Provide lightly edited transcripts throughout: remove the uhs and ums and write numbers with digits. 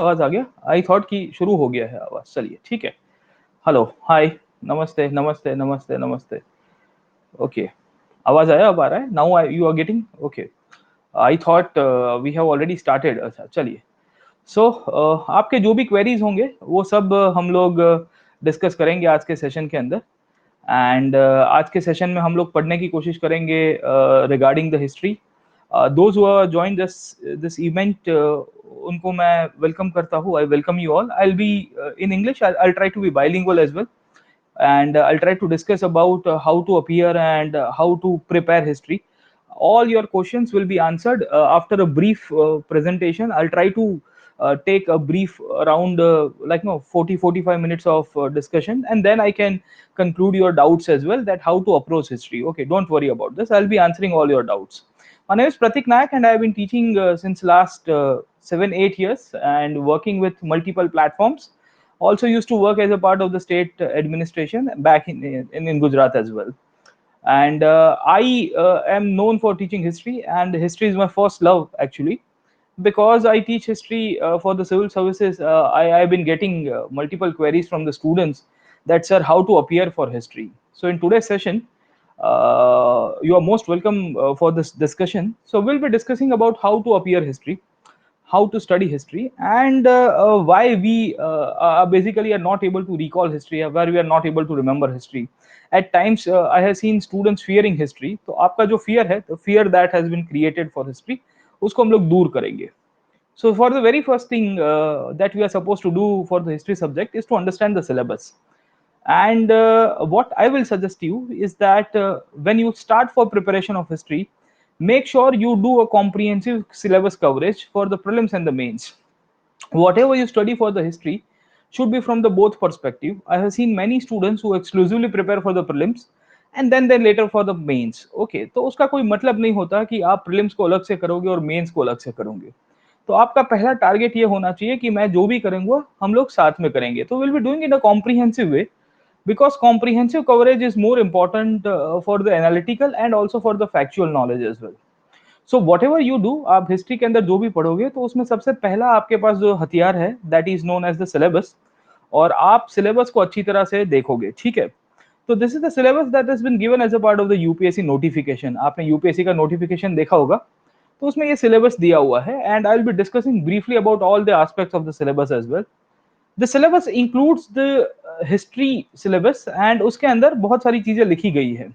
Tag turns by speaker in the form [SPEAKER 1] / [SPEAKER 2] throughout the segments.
[SPEAKER 1] आवाज आ गया। I thought कि शुरू हो गया है आवाज। चलिए ठीक है। हेलो, हाय, नमस्ते नमस्ते नमस्ते नमस्ते। ओके, आवाज आया? अब आ रहा है? Now you are getting okay. I thought we have already started. अच्छा चलिए। सो आपके जो भी क्वेरीज होंगे वो सब हम लोग डिस्कस करेंगे आज के सेशन के अंदर। एंड आज के सेशन में हम लोग पढ़ने की कोशिश करेंगे regarding the history. Those who are join this event, उनको मैं वेलकम करता हूँ। I welcome you all. I will be in English. I try to be bilingual as well, and I'll try to discuss about how to appear and how to prepare history. All your questions will be answered after a brief presentation. I'll try to take a brief around 40-45 minutes of discussion, and then I can conclude your doubts as well, that how to approach history. Okay, don't worry about this. I'll be answering all your doubts. My name is Pratik Nayak, and I've been teaching since last 7-8 years and working with multiple platforms. Also used to work as a part of the state administration back in Gujarat as well. And I am known for teaching history, and history is my first love actually. Because I teach history for the civil services, I've been getting multiple queries from the students that, sir, how to appear for history. So in today's session, you are most welcome for this discussion. So we'll be discussing about how to appear history, how to study history, and why we basically are not able to recall history, why we are not able to remember history. At times, I have seen students fearing history. तो आपका जो fear है, the fear that has been created for history, उसको हम लोग दूर करेंगे. So for the very first thing that we are supposed to do for the history subject is to understand the syllabus. And what I will suggest you is that when you start for preparation of history, make sure you do a comprehensive syllabus coverage for the prelims and the mains. Whatever you study for the history should be from the both perspective. I have seen many students who exclusively prepare for the prelims and then later for the mains. Okay, तो उसका कोई मतलब नहीं होता कि आप prelims को अलग से करोगे और mains को अलग से करोगे. तो आपका पहला टारगेट ये होना चाहिए कि मैं जो भी करूंगा हम लोग साथ में करेंगे. तो will be doing in a comprehensive way, because comprehensive coverage is more important for the analytical and also for the factual knowledge as well. So whatever you do, आप हिस्ट्री के अंदर जो भी पढ़ोगे तो उसमें सबसे पहला आपके पास जो हथियार है that is known as the syllabus. और आप सिलेबस को अच्छी तरह से देखोगे. ठीक है. तो this is the syllabus that has been given as a part of the UPSC notification. आपने यूपीएससी का नोटिफिकेशन देखा होगा, तो उसमें ये सिलेबस दिया हुआ है. And I will be discussing briefly about all the aspects of the syllabus as well. The syllabus includes the history syllabus, and उसके अंदर बहुत सारी चीजें लिखी गई है.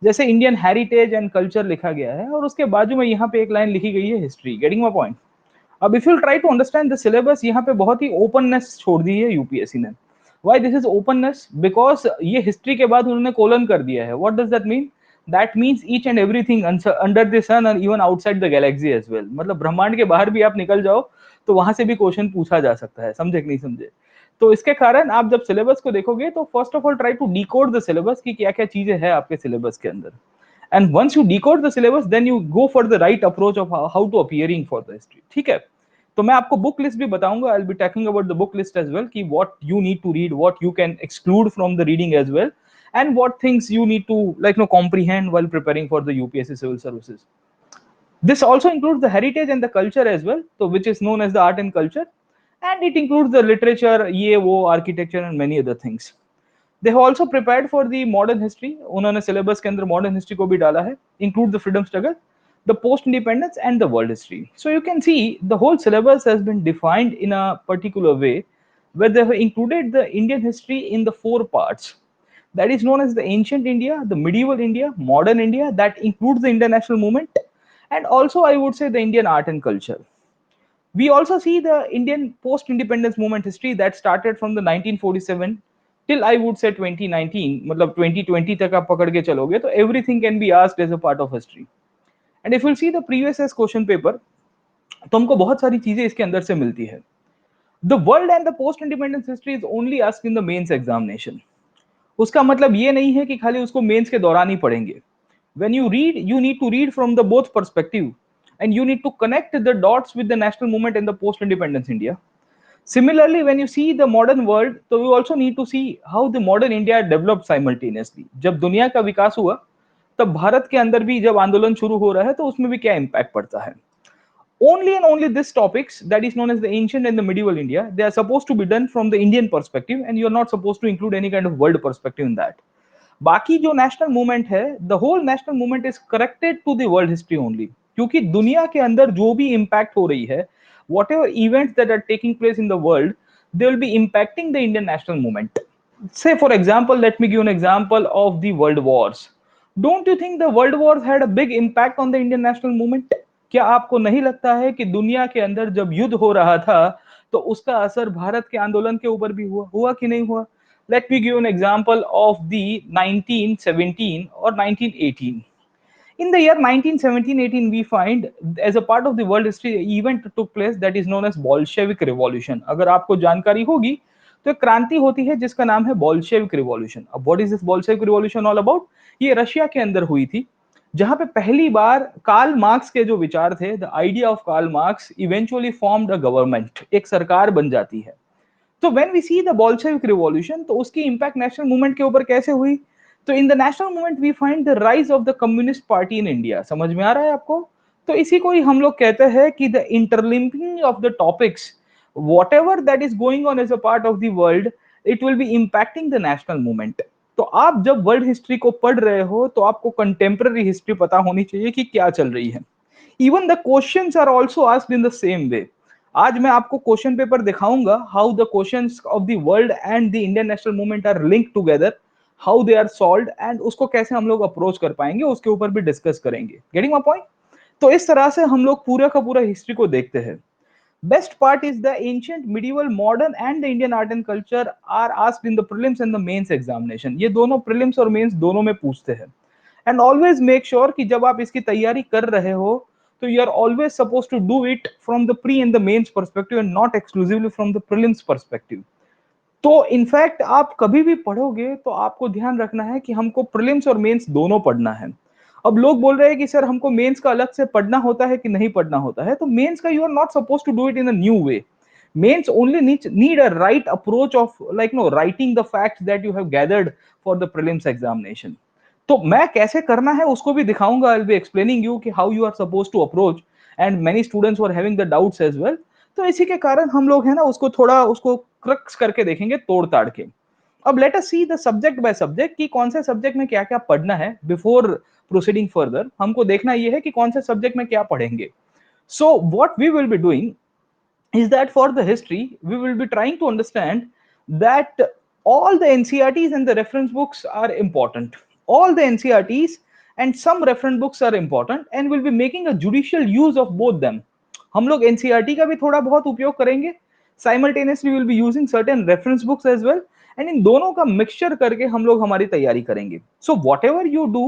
[SPEAKER 1] जैसे इंडियन हेरिटेज एंड कल्चर लिखा गया है, और उसके बाजू में यहाँ पे एक लाइन लिखी गई है हिस्ट्री. Getting my point? अब if you try to understand the syllabus, यहाँ पे बहुत ही ओपननेस छोड़ दी है यूपीएससी ने. Why this is openness? Because ये हिस्ट्री के बाद उन्होंने कोलन कर दिया है. What does that mean? That means each and everything under the sun and even outside the galaxy as well. मतलब ब्रह्मांड के बाहर भी आप निकल जाओ तो वहां से भी क्वेश्चन पूछा जा सकता है. समझे कि नहीं समझे? तो इसके कारण आप जब सिलेबस को देखोगे तो first of all try to decode the syllabus की क्या क्या चीजें हैं आपके सिलेबस के अंदर. And once you decode the syllabus, then you go for the right approach of how to appearing for the history. ठीक है. तो मैं आपको बुक लिस्ट भी बताऊंगा. I will be talking about the book list as well, कि what you need to read, what you can exclude from the reading as well, and what things you need to comprehend while preparing for the UPSC civil services. This also includes the heritage and the culture as well, so which is known as the art and culture, and it includes the literature, ये वो, architecture and many other things. They have also prepared for the modern history. उन्होंने syllabus के अंदर modern history को भी डाला है, include the freedom struggle, the post independence and the world history. So you can see the whole syllabus has been defined in a particular way, where they have included the Indian history in the 4 parts. That is known as the ancient India, the medieval India, modern India, that includes the international movement, and also I would say the Indian art and culture. We also see the Indian post-independence movement history that started from the 1947 till I would say 2019, मतलब 2020 तक आप पकड़ के चलोगे तो everything can be asked as a part of history. And if you see the previous year's question paper, तो हमको बहुत सारी चीजें इसके अंदर से मिलती है. The world and the post-independence history is only asked in the mains examination. उसका मतलब ये नहीं है कि खाली उसको मेंस के दौरान ही पढ़ेंगे. When you read, you need to read from the both perspective, and you need to connect the dots with the national movement in the post-independence India. Similarly, when you see the modern world, so you also need to see how the modern India developed simultaneously. जब दुनिया का विकास हुआ, तब भारत के अंदर भी जब आंदोलन शुरू हो रहा है तो उसमें भी क्या इम्पैक्ट पड़ता है. only and only these topics, that is known as the ancient and the medieval India, they are supposed to be done from the Indian perspective, and you are not supposed to include any kind of world perspective in that. बाकी जो national movement है, the whole national movement is corrected to the world history only, क्योंकि दुनिया के अंदर जो भी impact हो रही है, whatever events that are taking place in the world, they will be impacting the Indian national movement. Say for example, let me give an example of the world wars. Don't you think the world wars had a big impact on the Indian national movement? क्या आपको नहीं लगता है कि दुनिया के अंदर जब युद्ध हो रहा था तो उसका असर भारत के आंदोलन के ऊपर भी हुआ कि नहीं हुआ? Let me give an example of the 1917 or 1918. In the year 1917-18, we find as a part of the world history event took place that is known as Bolshevik Revolution. अगर आपको जानकारी होगी तो एक क्रांति होती है जिसका नाम है Bolshevik Revolution. अब what is this Bolshevik Revolution all about? ये रशिया के अंदर हुई थी, जहां पे पहली बार कार्ल मार्क्स के जो विचार थे, the idea of Karl Marx eventually formed a government, एक सरकार बन जाती है. तो when we see the Bolshevik revolution, तो उसकी इंपैक्ट नेशनल मूवमेंट के ऊपर कैसे हुई? तो in the national movement we find the rise of the communist party in India. समझ में आ रहा है आपको? तो इसी को ही हम लोग कहते हैं कि the interlinking of the topics, whatever that is going on as a part of the world, it will be impacting the national movement. तो आप जब वर्ल्ड हिस्ट्री को पढ़ रहे हो तो आपको कंटेम्पररी हिस्ट्री पता होनी चाहिए कि क्या चल रही है. Even the questions are also asked in the same way. आज मैं आपको क्वेश्चन पेपर दिखाऊंगा, how the questions of the world and the Indian national movement are linked together, how they are solved, and उसको कैसे हम लोग approach कर पाएंगे उसके ऊपर भी डिस्कस करेंगे. Getting my point? तो इस तरह से हम लोग पूरा का पूरा हिस्ट्री को देखते हैं. Best part is the ancient, medieval, modern and the Indian art and culture are asked in the prelims and the mains examination. ये दोनों prelims और mains दोनों में पूछते हैं. And always make sure कि जब आप इसकी तैयारी कर रहे हो तो you are always supposed to do it from the pre and the mains perspective and not exclusively from the prelims perspective. तो इनफैक्ट आप कभी भी पढ़ोगे तो आपको ध्यान रखना है कि हमको प्रीलिम्स और मेंस दोनों पढ़ना है. अब लोग बोल रहे हैं कि सर हमको मेंस का अलग से पढ़ना होता है कि नहीं पढ़ना होता है, तो मेंस का you are not suppose to do it in a new way. Mains only need a right approach of like no writing the facts that you have gathered for the prelims examination. तो मैं कैसे करना है उसको भी दिखाऊंगा. I will be explaining you कि how you are suppose to approach, and many students were having the doubts as well. तो इसी के कारण हम लोग है ना उसको थोड़ा उसको क्रक्स करके देखेंगे, तोड़ ताड़ के. अब let us see the subject by subject कि कौन से सब्जेक्ट में क्या क्या पढ़ना है. बिफोर प्रोसीडिंग फर्दर हमको देखना ये है कि कौन से सब्जेक्ट में क्या पढ़ेंगे. So what we will be doing is that for the history we will be trying to understand that all the NCERTs and the reference books are important. All the NCERTs and some reference books are important and we'll be making a judicial use of both them. हम लोग NCERT का भी थोड़ा बहुत उपयोग करेंगे, simultaneously we will be using certain reference books as well, and इन दोनों का मिक्सचर करके हम लोग हमारी तैयारी करेंगे. So whatever you do,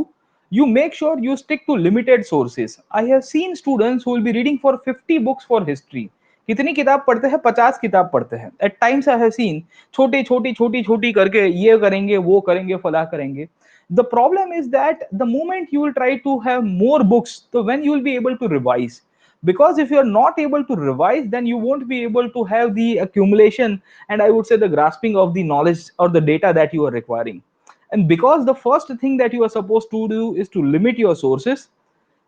[SPEAKER 1] you make sure you stick to limited sources. I have seen students who will be reading for 50 books for history. कितनी किताब पढ़ते हैं? 50 किताब पढ़ते हैं. At times I have seen छोटी छोटी छोटी छोटी करके ये करेंगे वो करेंगे फला करेंगे. The problem is that the moment you will try to have more books, तो when you will be able to revise, because if you are not able to revise then you won't be able to have the accumulation and I would say the grasping of the knowledge or the data that you are requiring. And because the first thing that you are supposed to do is to limit your sources,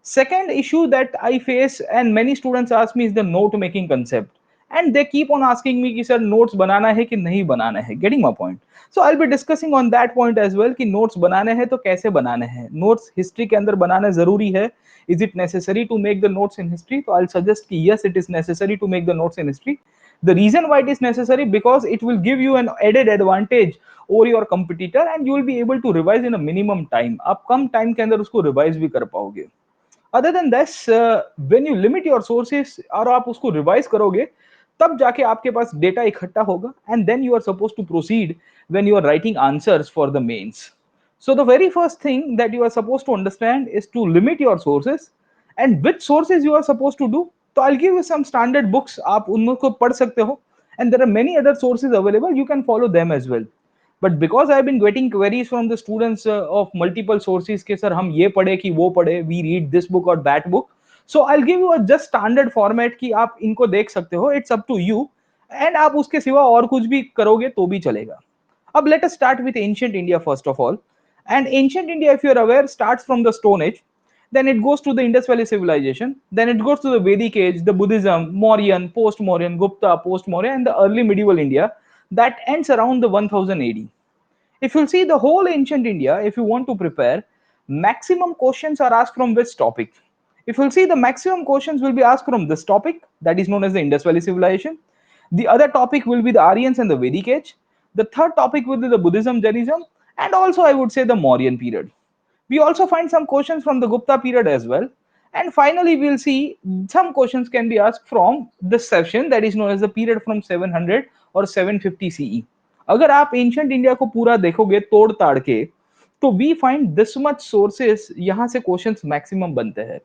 [SPEAKER 1] second issue that I face and many students ask me is the note making concept, and they keep on asking me कि sir notes बनाना है कि नहीं बनाना है. Getting my point? So I'll be discussing on that point as well कि notes बनाने हैं तो कैसे बनाने हैं. Notes history के अंदर बनाना जरूरी है. Is it necessary to make the notes in history? So I'll suggest कि yes, it is necessary to make the notes in history. The reason why it is necessary, because it will give you an added advantage over your competitor and you will be able to revise in a minimum time. आप कम time के अंदर उसको revise भी कर पाओगे. Other than this, when you limit your sources और आप उसको रिवाइज करोगे तब जाके आपके पास डेटा इकट्ठा होगा, and then you are suppose to proceed when you are writing answers for the mains. So the very first thing that you are suppose to understand is to limit your sources. And which sources you are suppose to do, तो I will give you some standard books, आप उनको पढ़ सकते हो, and there are many other sources available, you can follow them as well. But because I've been getting queries from the students of multiple sources कि sir हम ये पढ़े कि वो पढ़े, we read this book or that book, so I'll give you a just standard format कि आप इनको देख सकते हो, it's up to you, and आप उसके सिवा और कुछ भी करोगे तो भी चलेगा. अब let us start with ancient India first of all. And ancient India, if you are aware, starts from the Stone Age. Then it goes to the Indus Valley civilization. Then it goes to the Vedic age, the Buddhism, Mauryan, post-Mauryan, Gupta, post-Mauryan, and the early medieval India that ends around the 1000 AD. If you'll see the whole ancient India, if you want to prepare, maximum questions are asked from which topic? If you'll see, the maximum questions will be asked from this topic, that is known as the Indus Valley civilization. The other topic will be the Aryans and the Vedic age. The third topic will be the Buddhism, Jainism, and also I would say the Mauryan period. We also find some questions from the Gupta period as well. And finally, we'll see some questions can be asked from this section that is known as the period from 700 or 750 CE. अगर आप ancient India को पूरा देखोगे तोड़ ताड़ के, तो we find this much sources, यहां से क्वेश्चंस मैक्सिमम बनते हैं.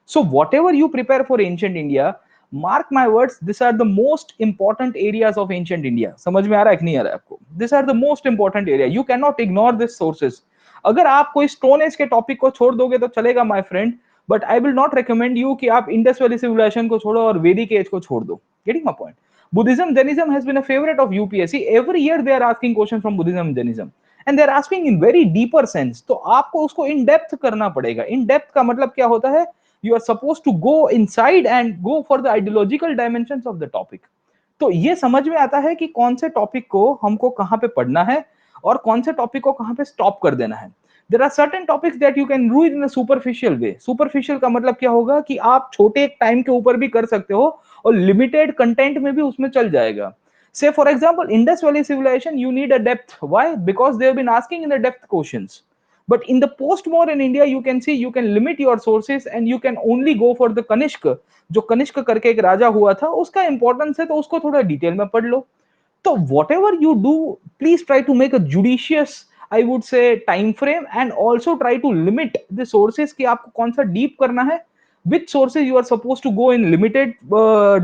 [SPEAKER 1] So whatever you prepare for ancient India, mark my words, this are the most important areas of ancient India. समझ में आ रहा है कि नहीं आ रहा है आपको? This are the most important area, you can not ignore this sources. अगर आप कोई स्टोन एज के टॉपिक को छोड़ दोगे तो चलेगा my friend, but I will not recommend you कि आप इंडस वैली सिविलाइजेशन को छोड़ो और वैदिक एज को छोड़ दो. Getting my point? Buddhism, Jainism has been a favorite of UPSC. Every year they are asking questions from Buddhism and Jainism, and they are asking in very deeper sense. तो आपको उसको in depth करना पड़ेगा. In depth का मतलब क्या होता है? You are supposed to go inside and go for the ideological dimensions of the topic. तो ये समझ में आता है कि कौन से टॉपिक को हमको कहाँ पे पढ़ना है और कौन से टॉपिक को कहाँ पे स्टॉप कर देना है. There are certain topics that you can read in a superficial way. Superficial का मतलब क्या होगा कि आप छोटे टाइम के ऊपर भी कर सकते हो और लिमिटेड कंटेंट में भी उसमें चल जाएगा. Say for example, Indus Valley civilization, you need a depth. Why? Because they have been asking in the depth questions. But in the post-modern India, you can see you can limit your sources and you can only go for the Kanishk. जो कनिष्क करके एक राजा हुआ था, उसका importance है तो उसको थोड़ा डिटेल में पढ़ लो. तो whatever you do, please try to make a judicious, I would say, time frame, and also try to limit the sources कि आपको कौन सा deep करना है, which sources you are supposed to go in limited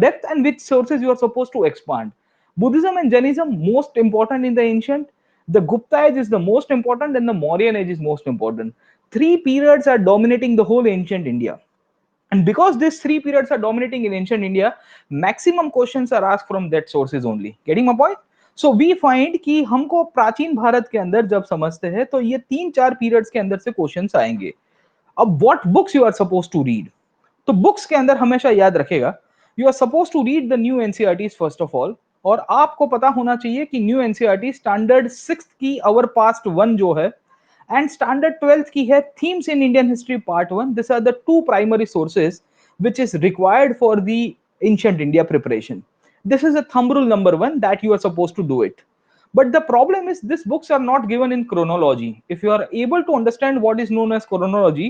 [SPEAKER 1] depth and which sources you are supposed to expand. Buddhism and Jainism most important in the ancient. The Gupta age is the most important and the Mauryan age is most important. Three periods are dominating the whole ancient India. And because these three periods are dominating in ancient India, maximum questions are asked from that sources only. Getting my point? So we find कि हमको प्राचीन भारत के अंदर जब समझते हैं तो ये तीन चार पीरियड्स के अंदर से क्वेश्चंस आएंगे. अब what books you are suppose to read? तो बुक्स के अंदर हमेशा याद रखेगा, you are suppose to read the new NCERTs first of all. और आपको पता होना चाहिए कि न्यू एनसीईआरटी स्टैंडर्ड 6th की अवर पास्ट 1 जो है and standard 12th की है themes in Indian history part 1. These are the two primary sources which is required for the ancient India preparation. This is a thumb rule number 1 that you are supposed to do it. But the problem is these books are not given in chronology. If you are able to understand what is known as chronology,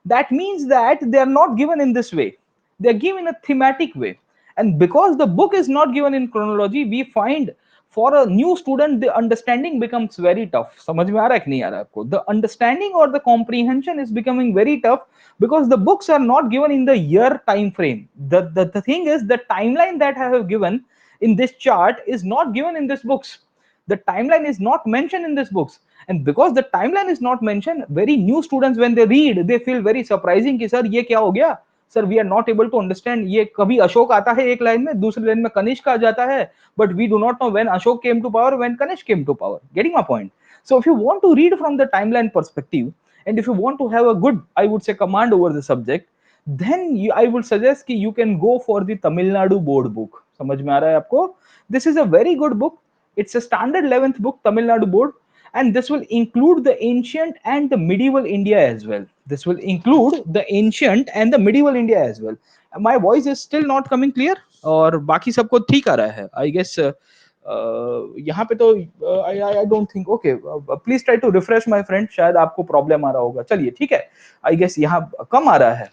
[SPEAKER 1] that means that they are not given in this way. They are given in a thematic way. And because the book is not given in chronology, we find for a new student the understanding becomes very tough. समझ में आ रहा है कि नहीं आ रहा है आपको? The understanding or the comprehension is becoming very tough because the books are not given in the year time frame. The thing is, the timeline that I have given in this chart is not given in these books. The timeline is not mentioned in these books. And because the timeline is not mentioned, very new students when they read, they feel very surprising कि sir ये क्या हो गया? Sir we are not able to understand. ये कभी अशोक आता है एक लाइन में, दूसरी लाइन में कनिष्क आ जाता है, but we do not know when Ashok came to power, when Kanishk came to power. Getting my point? So if you want to read from the timeline perspective and if you want to have a good, I would say, command over the subject, then I would suggest कि you can go for the Tamil Nadu board book. समझ में आ रहा है आपको? This is a very good book. It's a standard 11th book, Tamil Nadu board, and this will include the ancient and the medieval India as well. This will include the ancient and the medieval India as well. My voice is still not coming clear और बाकी सबको ठीक आ रहा है? I guess यहाँ पे तो I don't think. Okay, please try to refresh my friend. शायद आपको प्रॉब्लम आ रहा होगा. चलिए ठीक है. I guess यहाँ कम आ रहा है.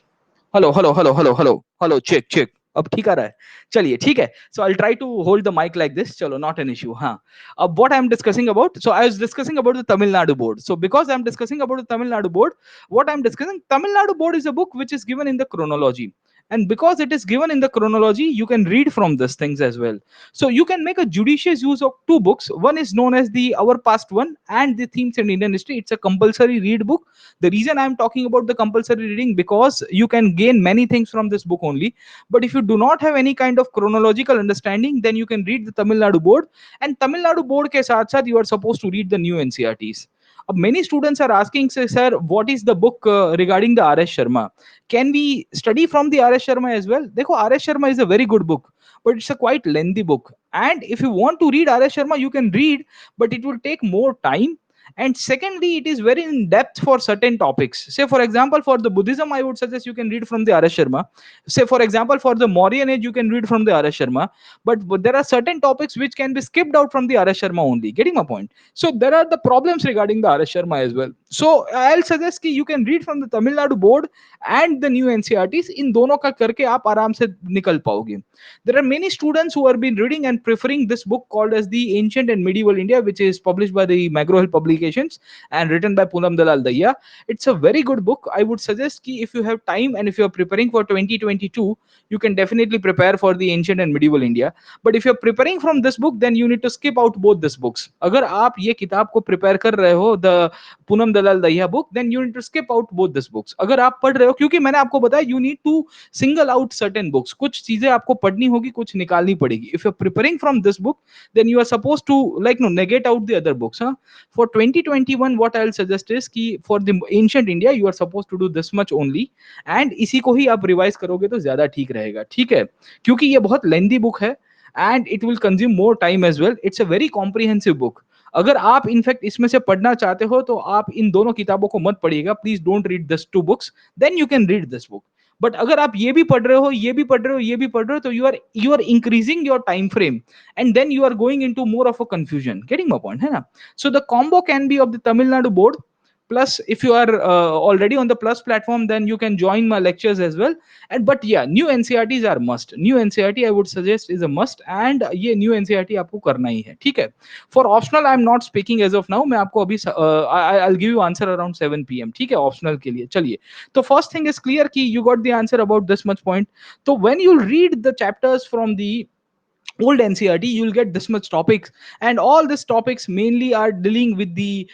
[SPEAKER 1] Hello hello hello hello hello hello, check check. अब ठीक आ रहा है? चलिए ठीक है. So I try to hold the mic like this. चलो, नॉट एन इश्यू. हाँ, अब what I am discussing about, so I was discussing about the Tamil Nadu board. So because I am discussing about the Tamil Nadu board, what I'm discussing, Tamil Nadu board is a book which is given in the chronology. And because it is given in the chronology, you can read from these things as well. So you can make a judicious use of two books. One is known as the Our Past One and the Themes in Indian History. It's a compulsory read book. The reason I'm talking about the compulsory reading, because you can gain many things from this book only. But if you do not have any kind of chronological understanding, then you can read the Tamil Nadu board. And Tamil Nadu board के साथ साथ you are supposed to read the new NCRTs. Many students are asking, say, sir, what is the book regarding the RS Sharma? Can we study from the RS Sharma as well? Dekho, RS Sharma is a very good book, but it's a quite lengthy book. And if you want to read RS Sharma, you can read, but it will take more time. And secondly, it is very in depth for certain topics. Say, for example, for the Buddhism, I would suggest you can read from the RS Sharma. Say, for example, for the Mauryan age, you can read from the RS Sharma. But there are certain topics which can be skipped out from the RS Sharma only. Getting my point? So there are the problems regarding the RS Sharma as well. So I'll suggest कि you can read from the Tamil Nadu board and the new NCRTs. इन दोनों का करके आप आराम से निकल पाओगे. There are many students who have been reading and preferring this book called as the Ancient and Medieval India, which is published by the McGraw Hill Publications and written by Poonam Dalal Daya. It's a very good book. I would suggest कि if you have time and if you are preparing for 2022, you can definitely prepare for the Ancient and Medieval India. But if you're preparing from this book, then you need to skip out both these books. अगर आप ये किताब को prepare कर रहे हो, the Poonam Dalal Dahiya book, then you need to skip out both these books. अगर आप पढ़ रहे हो, क्योंकि मैंने आपको बताया, you need to single out certain books. कुछ चीजें आपको पढ़नी होगी, कुछ निकालनी पड़ेगी. If you're preparing from this book, then you are supposed to like no negate out the other books. Huh? For 2021, what I'll suggest is कि for the ancient India, you are supposed to do this much only, and इसी को ही आप revise करोगे तो ज्यादा ठीक रहेगा. ठीक है, क्योंकि ये बहुत लेंदी बुक है and it will consume more time as well. It's a very comprehensive book. अगर आप इनफैक्ट इसमें से पढ़ना चाहते हो तो आप इन दोनों किताबों को मत पढ़िएगा. Please don't read this two books, then you can read this book. But अगर आप ये भी पढ़ रहे हो, ये भी पढ़ रहे हो, ये भी पढ़ रहे हो, तो you are increasing your time frame and then you are going into more of a confusion. Getting my point, है ना? So the combo can be of the Tamil Nadu board. Plus, if you are already on the Plus platform, then you can join my lectures as well. And but yeah, new NCRTs are must. New NCRT I would suggest is a must, and ये new NCRT आपको करना ही है. ठीक है? For optional, I'm not speaking as of now. मैं आपको अभी I'll give you answer around 7 p.m. ठीक है? Optional के लिए. चलिए. तो first thing is clear कि you got the answer about this much point. So when you read the chapters from the old NCRT, you'll get this much topics, and all these topics mainly are dealing with the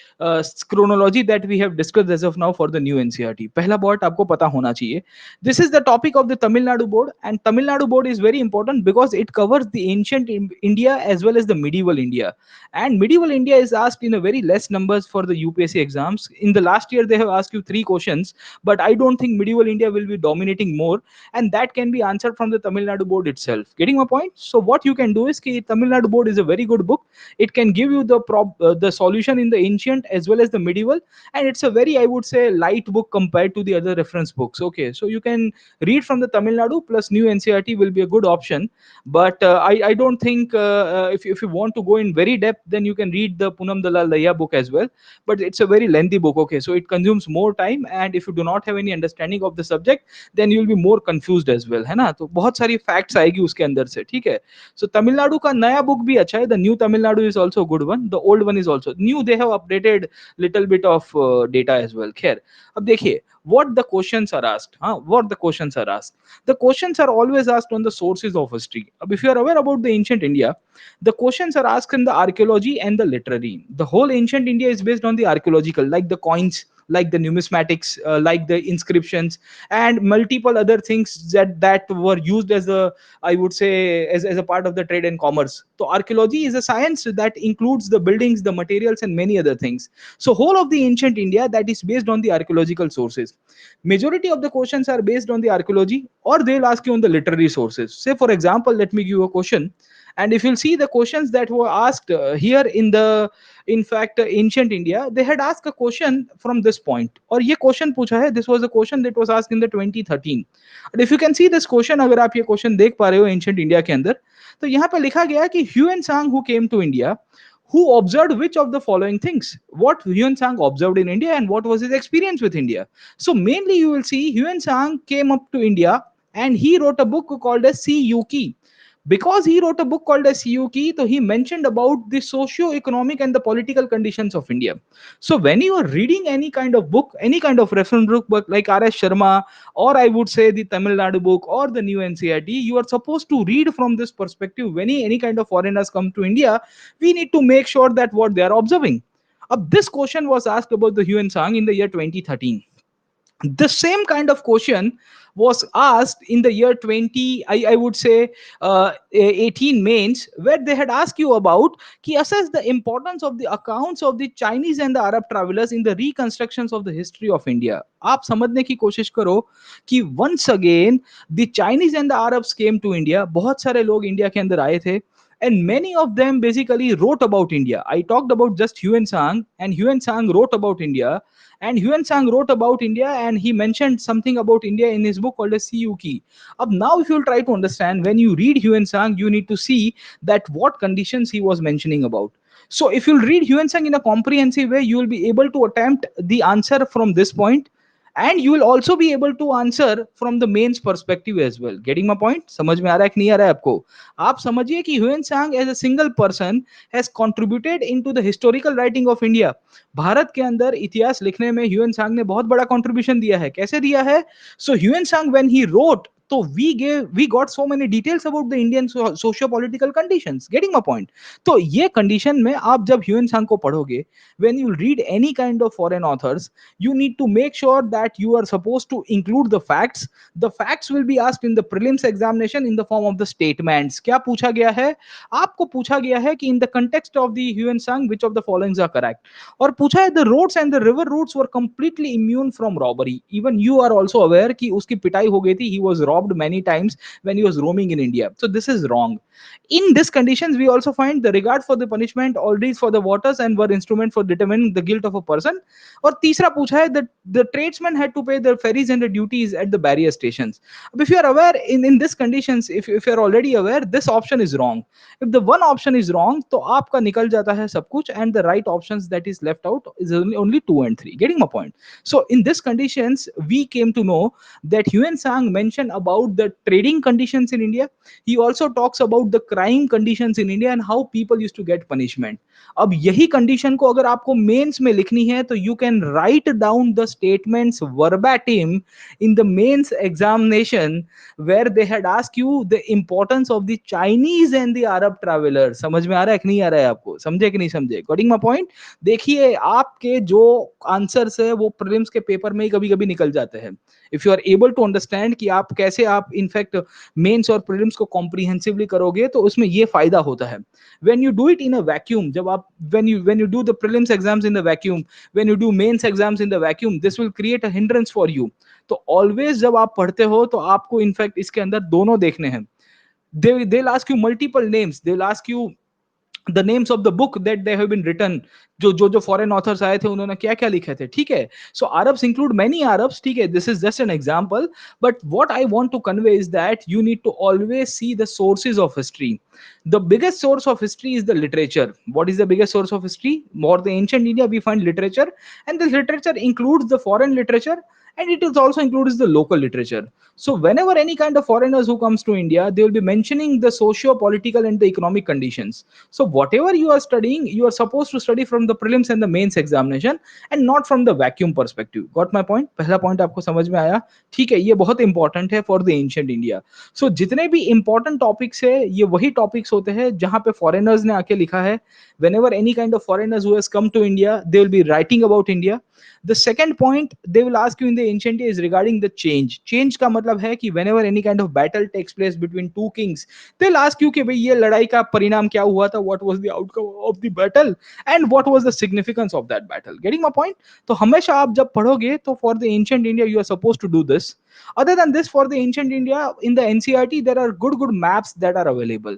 [SPEAKER 1] chronology that we have discussed as of now for the new NCRT. पहला point आपको पता होना चाहिए. This is the topic of the Tamil Nadu board, and Tamil Nadu board is very important because it covers the ancient India as well as the medieval India. And medieval India is asked in a very less numbers for the UPSC exams. In the last year, they have asked you 3 questions, but I don't think medieval India will be dominating more, and that can be answered from the Tamil Nadu board itself. Getting my point? So what you can do is कि Tamil Nadu board is a very good book. It can give you the solution in the ancient as well as the medieval, and it's a very, I would say, light book compared to the other reference books. Okay, so you can read from the Tamil Nadu plus new NCRT will be a good option. But I don't think if you want to go in very depth, then you can read the Poonam Dalal Daya book as well. But it's a very lengthy book. Okay, so it consumes more time, and if you do not have any understanding of the subject, then you will be more confused as well, है ना? तो बहुत सारी facts आएगी उसके अंदर से. ठीक है? So तमिलनाडु का नया book भी अच्छा है. The new Tamil Nadu is also a good one. The old one is also new. They have updated little bit of data as well. खैर, अब देखिए what the questions are asked. हाँ, what the questions are asked. The questions are always asked on the sources of history. अब if you are aware about the ancient India, the questions are asked in the archaeology and the literary. The whole ancient India is based on the archaeological, like the coins, like the numismatics, like the inscriptions, and multiple other things that were used as a, I would say, as a part of the trade and commerce. So archaeology is a science that includes the buildings, the materials, and many other things. So whole of the ancient India that is based on the archaeological sources. Majority of the questions are based on the archaeology, or they'll ask you on the literary sources. Say for example, let me give you a question, and if you'll see the questions that were asked here in the, in fact, ancient India, they had asked a question from this point. और ये question पूछा है, this was a question that was asked in the 2013. And if you can see this question, अगर आप ये question देख पा रहे हो ancient India के अंदर, तो यहाँ पे लिखा गया है कि Huan Sang who came to India, who observed which of the following things? What Huan Sang observed in India and what was his experience with India? So mainly you will see Huan Sang came up to India and he wrote a book called as Siyuki. Because he wrote a book called as Siyuki, so he mentioned about the socio-economic and the political conditions of India. So when you are reading any kind of book, any kind of reference book like R.S. Sharma, or I would say the Tamil Nadu book or the new NCRT, you are supposed to read from this perspective. When any kind of foreigners come to India, we need to make sure that what they are observing. This question was asked about the Huan Sang in the year 2013. The same kind of question was asked in the year 20, I would say 18 mains, where they had asked you about ki assess the importance of the accounts of the Chinese and the Arab travelers in the reconstructions of the history of India. आप समझने की कोशिश करो कि once again the Chinese and the Arabs came to India. बहुत सारे लोग India के अंदर आए थे, and many of them basically wrote about India. I talked about just Huan Sang, and Huan Sang wrote about India, and Huan Sang wrote about India, and he mentioned something about India in his book called as Siyuki. Now, if you'll try to understand, when you read Huan Sang, you need to see that what conditions he was mentioning about. So, if you'll read Huan Sang in a comprehensive way, you will be able to attempt the answer from this point, and you will also be able to answer from the mains perspective as well. Getting my point? समझ में आ रहा है कि नहीं आ रहा है आपको? आप समझिए कि ह्यूएन सांग as a single person has contributed into the historical writing of India. Bharat के अंदर इतिहास लिखने में ह्यूएन सांग ने बहुत बड़ा कंट्रीब्यूशन दिया है. कैसे दिया है? So ह्यूएन सांग when he wrote, तो we got so many details about the Indian socio political conditions. Getting my point? तो ये कंडीशन में आप जब ह्यूएन सांग को पढ़ोगे, when you read any kind of foreign authors, you need to make sure that you are supposed to include the facts. The facts will be asked in the prelims examination in the form of the statements. क्या पूछा गया है? आपको पूछा गया है कि in the context of the Huan Sang, which of the following are correct? और पूछा है the roads and the river routes were completely immune from robbery. Even you are also aware कि उसकी पिटाई हो गई थी. He was robbed many times when he was roaming in India. So this is wrong. In these conditions, we also find the regard for the punishment, always for the waters, and were instrument for determining the guilt of a person. और तीसरा पूछा है that the tradesmen had to pay their ferries and the duties at the barrier stations. If you are aware in this conditions, if you are already aware, this option is wrong. If the one option is wrong, तो आपका निकल जाता है सब कुछ, and the right options that is left out is only 2 and 3. Getting my point? So in this conditions, we came to know that Huan Sang mentioned about the trading conditions in India. He also talks about the crime conditions in India and how people used to get punishment. अब यही condition को अगर आपको mains में लिखनी है, तो you can write down the statements verbatim in the mains examination, where they had asked you the importance of the Chinese and the Arab traveler. समझ में आ रहा है कि नहीं आ रहा है आपको? समझे कि नहीं समझे? Getting my point? देखिए, आपके जो आंसर्स है वो प्रीलिम्स के पेपर में ही कभी कभी निकल जाते हैं. If you are able to understand कि आप कैसे आप इनफैक्ट मेंस और प्रीलिम्स को कॉम्प्रिहेंसिवली करोगे, तो उसमें ये फायदा होता है. When you do it in a vacuum, जब आप when you do the prelims exams in the vacuum, when you do mains exams in the vacuum, this will create a hindrance for you. तो always जब आप पढ़ते हो, तो आपको in fact इसके अंदर दोनों देखने हैं. They'll ask you multiple names. They'll ask you the names of the book that they have been written. जो फॉरेन ऑथर्स आए थे, उन्होंने क्या क्या लिखे थे. ठीक है? So Arabs include many Arabs. ठीक है? This is just an example, but what I want to convey is that you need to always see the sources of history. The biggest source of history is the literature. What is the biggest source of history? More the ancient India, we find literature, and this literature includes the foreign literature, and it is also includes the local literature. So whenever any kind of foreigners who comes to India, they will be mentioning the socio-political and the economic conditions. So whatever you are studying, you are supposed to study from the prelims and the mains examination, and not from the vacuum perspective. Got my point? पहला point आपको समझ में आया? ठीक है, ये बहुत important है फॉर द एंशिएंट इंडिया. सो जितने भी इंपॉर्टेंट टॉपिक्स है, ये वही टॉपिक्स होते हैं जहां पे फॉरेनर्स ने आके लिखा है. Whenever any kind of foreigners who has come to India, they will be writing about India. The second point they will ask you in the ancient is regarding the change का मतलब है कि whenever any kind of battle takes place between two kings, they'll ask you कि भाई ये लड़ाई का परिणाम क्या हुआ था, what was the outcome of the battle, and what was the significance of that battle. Getting my point? तो हमेशा आप जब पढ़ोगे, तो for the ancient India you are supposed to do this. Other than this, for the ancient India, in the NCERT there are good maps that are available,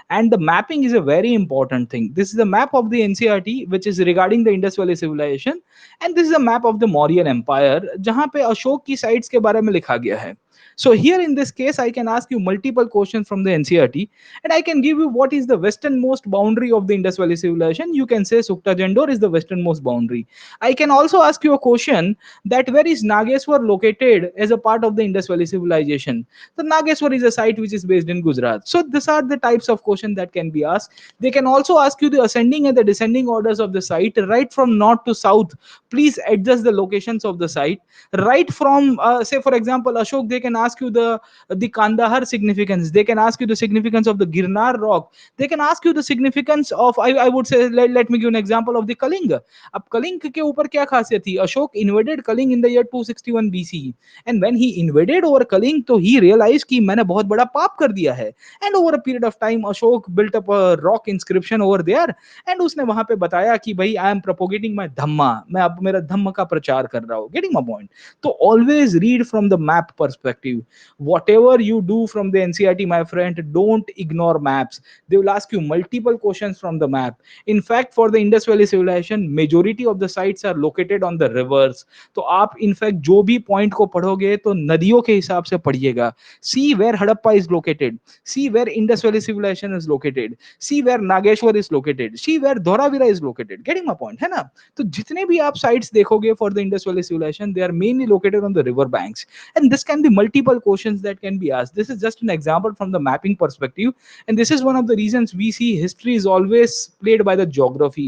[SPEAKER 1] and the mapping is a very important thing. This is the map of the NCERT, which is regarding the Indus Valley civilization, and this is a map of the Mauryan Empire, जहां पे अशोक की sites के बारे में लिखा गया है. So here in this case, I can ask you multiple questions from the NCERT, and I can give you what is the westernmost boundary of the Indus Valley civilization. You can say Sukta Jandor is the westernmost boundary. I can also ask you a question that where is Nageswar located as a part of the Indus Valley civilization. The Nageswar is a site which is based in Gujarat. So these are the types of questions that can be asked. They can also ask you the ascending and the descending orders of the site, right from north to south. Please adjust the locations of the site. Right from, say for example, Ashok, they can ask you the Kandahar significance, they can ask you the significance of the Girnar rock, they can ask you the significance of, I would say, let me give an example of the Kalinga. अब कलिंग के ऊपर क्या खासियत थी, Ashok invaded Kalinga in the year 261 BC, and when he invaded over Kalinga तो he realise कि मैंने बहुत बड़ा पाप कर दिया है, and over a period of time Ashok built up a rock inscription over there, and उसने वहां पे बताया कि भाई I am propagating my dhamma, मैं अब मेरा धम्म का प्रचार कर रहा हूँ, गेटिंग माय पॉइंट. तो always read from the map perspective. Whatever you do from the NCERT, my friend, don't ignore maps. They will ask you multiple questions from the map. In fact, for the Indus Valley Civilization, majority of the sites are located on the rivers. तो आप in fact जो भी point को पढ़ोगे तो नदियों के हिसाब से पढ़िएगा. See where Harappa is located, see where Indus valley civilisation is located, see where Nageshwar is located, see where Dholavira is located. Getting my point, है ना? तो जितने भी आप साइट्स देखोगे for the Indus valley civilisation, they are mainly located on the river banks, and this can be multiple questions that can be asked. This is just an example from the mapping perspective, and this is one of the reasons we see history is always played by the geography.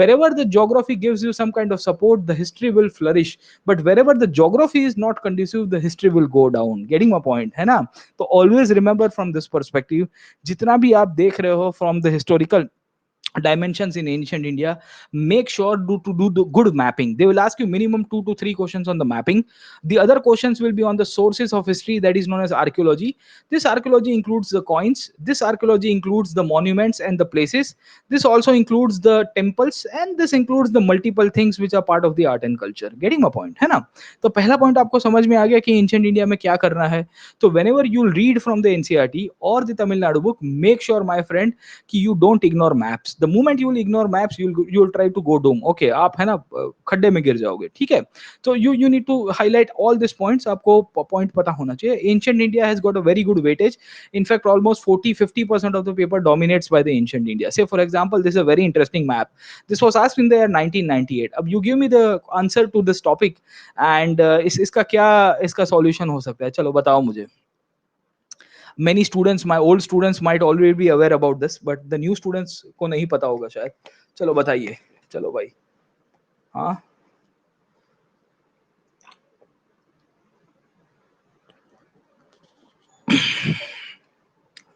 [SPEAKER 1] Wherever the geography gives you some kind of support, the history will flourish, but wherever the geography is not conducive, the history will go down. Getting my point, है ना? तो always remember from this perspective, जितना भी आप देख रहे हो from the historical dimensions in ancient India, make sure to do the good mapping. They will ask you minimum 2 to 3 questions on the mapping. The other questions will be on the sources of history, that is known as archaeology. This archaeology includes the coins, this archaeology includes the monuments and the places, this also includes the temples, and this includes the multiple things which are part of the art and culture. Getting my point, है ना? तो पहला point आपको समझ में आ गया कि एंशिएंट इंडिया में क्या करना है. तो whenever you read from the NCERT or the Tamil Nadu book, make sure my friend कि you don't ignore maps. The moment you will ignore maps, you will try to go doom. Okay, आप है ना खड्डे में गिर जाओगे, ठीक है? तो you need to highlight all these points. आपको पॉइंट पता होना चाहिए. Ancient India has got a very good weightage. In fact, almost 40-50% of the paper dominates by the ancient India. Say for example, this is a very interesting map. This was asked in the year 1998. अब you give me the answer to this topic, and इसका क्या इसका solution हो सकता है? चलो बताओ मुझे. Many students, my old students might already be aware about this, but the new students को नहीं पता होगा शायद. चलो बताइए. चलो भाई. हाँ.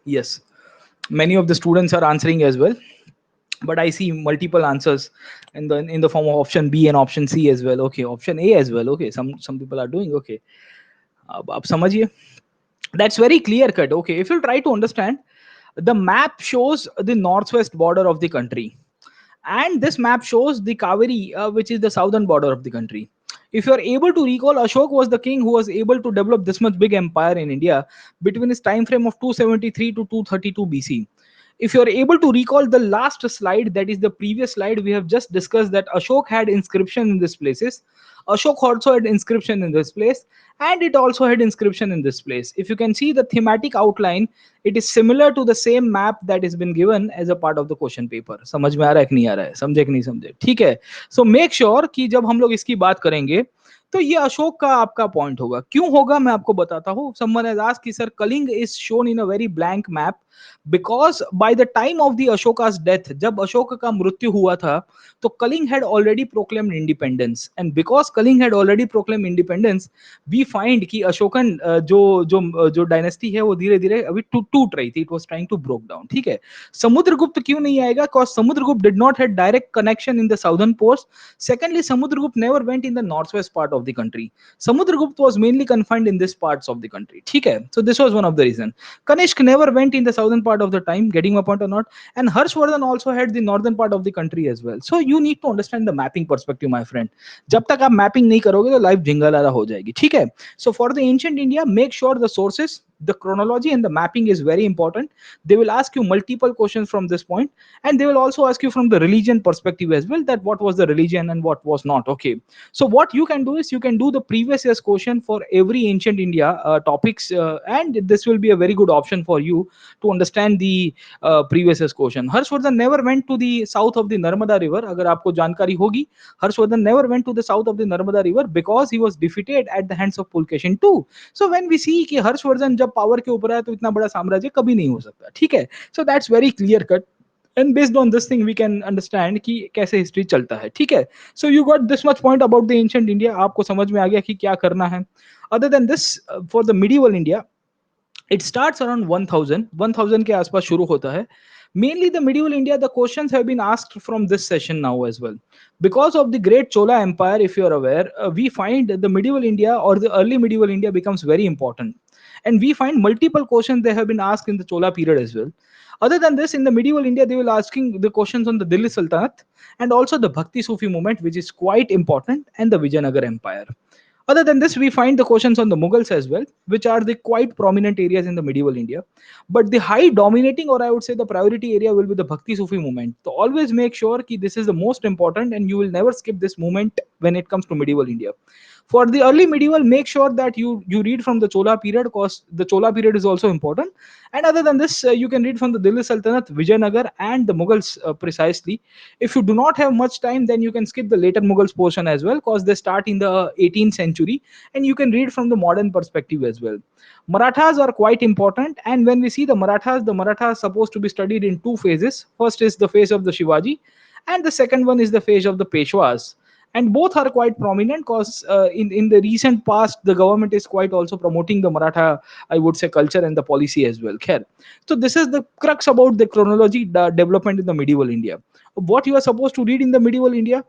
[SPEAKER 1] Yes, many of the students are answering as well, but I see multiple answers in the form of option B and option C as well. Okay, option A as well. Okay, some people are doing okay. अब आप समझिए. That's very clear cut. Okay, if you try to understand, the map shows the northwest border of the country, and this map shows the Kaveri, which is the southern border of the country. If you are able to recall, Ashok was the king who was able to develop this much big empire in India between his time frame of 273 to 232 BC. If you are able to recall the last slide, that is the previous slide, we have just discussed that Ashok had inscription in these places. Ashok also had inscription in this place, and it also had inscription in this place. If you can see the thematic outline, it is similar to the same map that has been given as a part of the question paper. समझ में आ रहा है कि नहीं आ रहा है? समझे कि नहीं समझे? ठीक है. So make sure कि जब हम लोग इसकी बात करेंगे तो ये अशोक का आपका पॉइंट होगा. क्यों होगा मैं आपको बताता हूँ. Someone has asked कि sir Kalinga is shown in a very blank map because by the time of the Ashoka's death, जब अशोक का मृत्यु हुआ था तो Kalinga had already proclaimed independence, and because Kalinga had already proclaimed independence, we find कि अशोकन जो dynasty है वो धीरे धीरे अभी टूट रही थी. It was trying to broke down. ठीक है. समुद्रगुप्त क्यों नहीं आएगा? Because Samudragupta did not have direct connection in the southern ports. Secondly, Samudragupta never went in the north west part of the country. Samudragupta was mainly confined in this parts of the country. ठीक है. So this was one of the reason. Kanishk never went in the southern part of the time. Getting my point or not? And Harshvardhan also had the northern part of the country as well. So you need to understand the mapping perspective, my friend. जब तक आप mapping नहीं करोगे तो life झिंगालाला हो जाएगी. ठीक है. So for the ancient India, make sure the sources, the chronology and the mapping is very important. They will ask you multiple questions from this point, and they will also ask you from the religion perspective as well, that what was the religion and what was not. Okay. So what you can do is you can do the previous year's question for every ancient India topics, and this will be a very good option for you to understand the previous year's question. Harshvardhan never went to the south of the Narmada river. अगर आपको जानकारी होगी, Harshvardhan never went to the south of the Narmada river because he was defeated at the hands of Pulkeshin II. So when we see कि हर्षवर्धन जब power के ऊपर आया तो इतना बड़ा साम्राज्य कभी नहीं हो सकता. ठीक है. So that's very clear cut. And based on this thing we can understand कि कैसे हिस्ट्री चलता है, ठीक है। So you got this much point about the ancient India, आपको समझ में आ गया कि क्या करना है। Other than this, for the medieval India, it starts around 1000 के आसपास शुरू होता है। Mainly the medieval India, the questions have been asked from this session now as well. Because of the great Chola Empire, if you are aware, we find the medieval India or the early medieval India becomes very important. And we find multiple questions they have been asked in the Chola period as well. Other than this, in the medieval India, they will asking the questions on the Delhi Sultanate and also the Bhakti Sufi movement, which is quite important, and the Vijayanagar Empire. Other than this, we find the questions on the Mughals as well, which are the quite prominent areas in the medieval India. But the high dominating, or I would say the priority area, will be the Bhakti Sufi movement. So always make sure that this is the most important, and you will never skip this movement when it comes to medieval India. For the early medieval, make sure that you read from the Chola period, because the Chola period is also important. And other than this, you can read from the Delhi Sultanate, Vijayanagar, and the Mughals precisely. If you do not have much time, then you can skip the later Mughals portion as well, because they start in the 18th century, and you can read from the modern perspective as well. Marathas are quite important, and when we see the Marathas supposed to be studied in two phases. First is the phase of the Shivaji, and the second one is the phase of the Peshwas. And both are quite prominent, because in the recent past, the government is quite also promoting the Maratha, I would say, culture and the policy as well. Khair. So this is the crux about the chronology, the development in the medieval India. What you are supposed to read in the medieval India.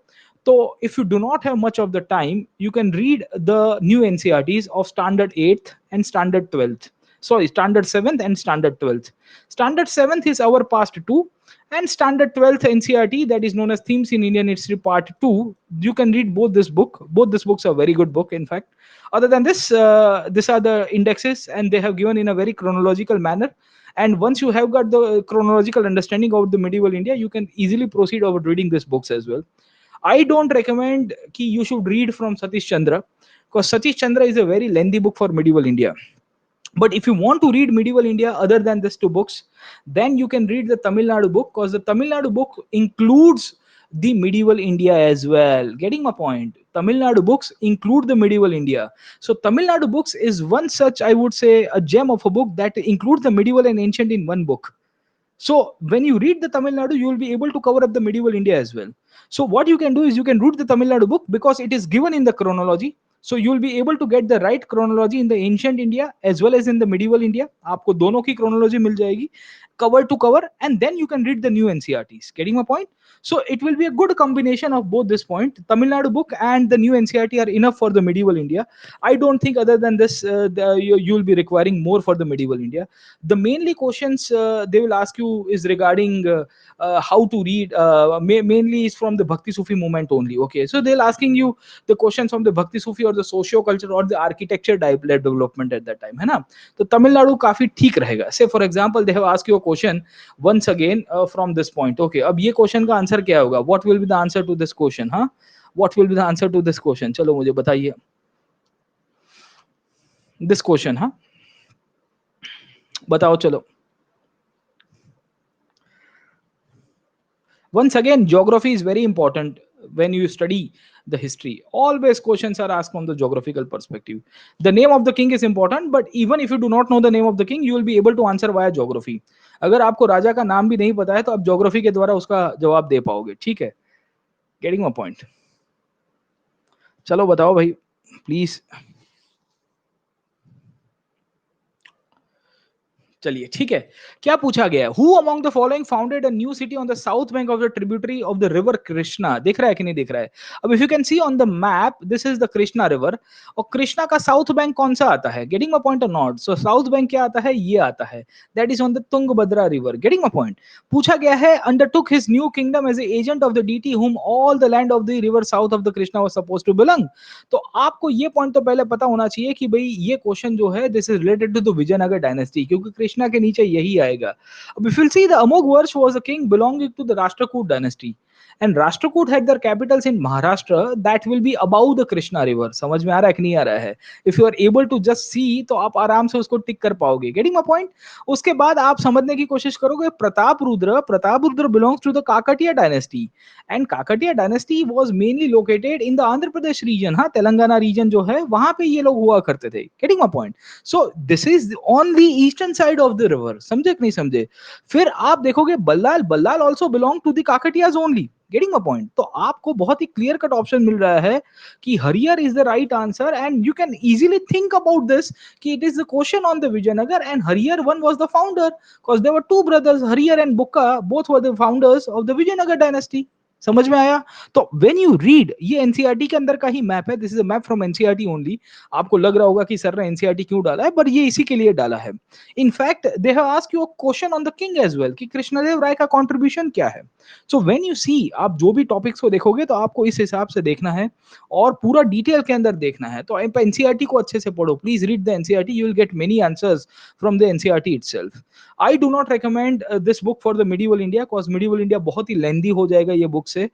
[SPEAKER 1] So if you do not have much of the time, you can read the new NCRTs of standard 8th and standard 12th. Sorry, standard 7th and standard 12th. Standard 7th is our past 2, and standard 12th NCRT, that is known as Themes in Indian History Part 2. You can read both these books are very good book, in fact. Other than this, these are the indexes, and they have given in a very chronological manner. And once you have got the chronological understanding of the medieval India, you can easily proceed over reading these books as well. I don't recommend ki you should read from Satish Chandra, because Satish Chandra is a very lengthy book for medieval India. But if you want to read medieval India other than these two books, then you can read the Tamil Nadu book, because the Tamil Nadu book includes the medieval India as well. Getting my point? Tamil Nadu books include the medieval India. So Tamil Nadu books is one such, I would say, a gem of a book that includes the medieval and ancient in one book. So when you read the Tamil Nadu, you will be able to cover up the medieval India as well. So what you can do is you can read the Tamil Nadu book, because it is given in the chronology. So you will be able to get the right chronology in the ancient India as well as in the medieval India. आपको दोनों की chronology मिल जाएगी, cover to cover, and then you can read the new NCRTs. Getting my point? So it will be a good combination of both this point. Tamil Nadu book and the new NCRT are enough for the medieval India. I don't think other than this, you will be requiring more for the medieval India. The mainly questions they will ask you is regarding how to read, mainly is from the Bhakti Sufi movement only. Okay, so they'll asking you the questions from the Bhakti Sufi or the socio culture or the architecture development at that time, है ना? तो तमिलनाडु काफी ठीक रहेगा. Say for example they have asked you a question once again from this point. Okay, अब ये question का answer क्या होगा? What will be the answer to this question? हाँ, what will be the answer to this question? चलो मुझे बताइए. This question, हाँ, बताओ चलो. Once again, geography is very important when you study the history. Always questions are asked from the geographical perspective. The name of the king is important, but even if you do not know the name of the king, you will be able to answer via geography. अगर आपको राजा का नाम भी नहीं पता है तो आप ज्योग्राफी के द्वारा उसका जवाब दे पाओगे. ठीक है? Getting my point? चलो बताओ भाई, प्लीज. चलिए ठीक है. क्या पूछा गया है? Who among the following founded a new city on the south bank of the tributary of the river Krishna? दिख रहा है कि नहीं दिख रहा है? अब if you can see on the map, this is the Krishna river. और कृष्णा का साउथ बैंक कौन सा आता है? गेटिंग माय पॉइंट और नॉट? सो साउथ बैंक क्या आता है? ये आता है, that is on the Tungabhadra river. Getting my point? पूछा गया है undertook his new kingdom as agent of the deity whom all the land of the river south of the Krishna was supposed to belong. तो आपको ये point तो पहले पता होना चाहिए कि भाई ये क्वेश्चन जो है this is related to the Vijayanagar dynasty, क्योंकि कृष्णा के नीचे यही आएगा. अब if you see the Amoghavarsha was a king belonging to the Rashtrakuta dynasty. And Rashtrakuta had their capitals in Maharashtra that will be about the Krishna river. समझ में आ रहा है कि नहीं आ रहा है? If you are able to just see तो आप आराम से उसको टिक कर पाओगे। Getting my point? उसके बाद आप समझने की कोशिश करोगे Prataparudra belongs to the Kakatiya dynasty, and Kakatiya dynasty was mainly located in the Andhra Pradesh region. हाँ, तेलंगाना रीजन जो है वहां पे ये लोग हुआ करते थे। Getting my point? So this is on the eastern side of the river. समझे कि नहीं समझे? फिर आप देखोगे Ballal, Ballal also belong to the Kakatiyas only. Getting my point? तो आपको बहुत ही क्लियर कट ऑप्शन मिल रहा है कि Hariyar is the right answer, and you can easily think about this कि it is the question on the Vijayanagar, and Hariyar one was the founder because there were two brothers, Hariyar and Bukka, both were the founders of the Vijayanagar dynasty. समझ में आया? तो when you read, ये NCERT के अंदर का ही map है, this is a map from NCERT only. आपको लग रहा होगा कि सर ने एनसीईआरटी क्यों डाला है, बट ये इसी के लिए डाला है। In fact they have asked you a question on the king as well कि कृष्णदेव राय का कंट्रीब्यूशन क्या है। सो व्हेन यू सी, आप जो भी टॉपिक्स को देखोगे तो आपको इस हिसाब से देखना है और पूरा डिटेल के अंदर देखना है। तो आप एनसीईआरटी को अच्छे से पढ़ो, please read the NCERT, you will get many answers from the NCERT itself. I do not recommend this book for the medieval India, because medieval India बहुत ही लेंदी हो जाएगा ये बुक से।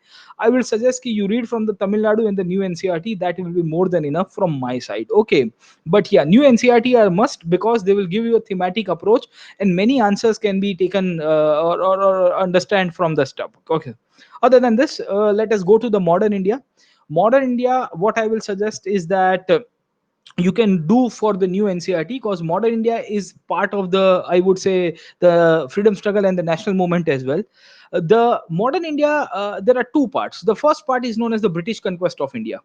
[SPEAKER 1] I will suggest कि you read from the Tamil Nadu and the new NCERT. That will be more than enough from my side. Okay, but yeah, new NCERT are must because they will give you a thematic approach and many answers can be taken or understand from the stuff. Okay. Other than this, let us go to the modern India. Modern India, what I will suggest is that you can do for the new NCERT, because modern India is part of the, I would say, the freedom struggle and the national movement as well. The modern India, there are two parts. The first part is known as the British conquest of India,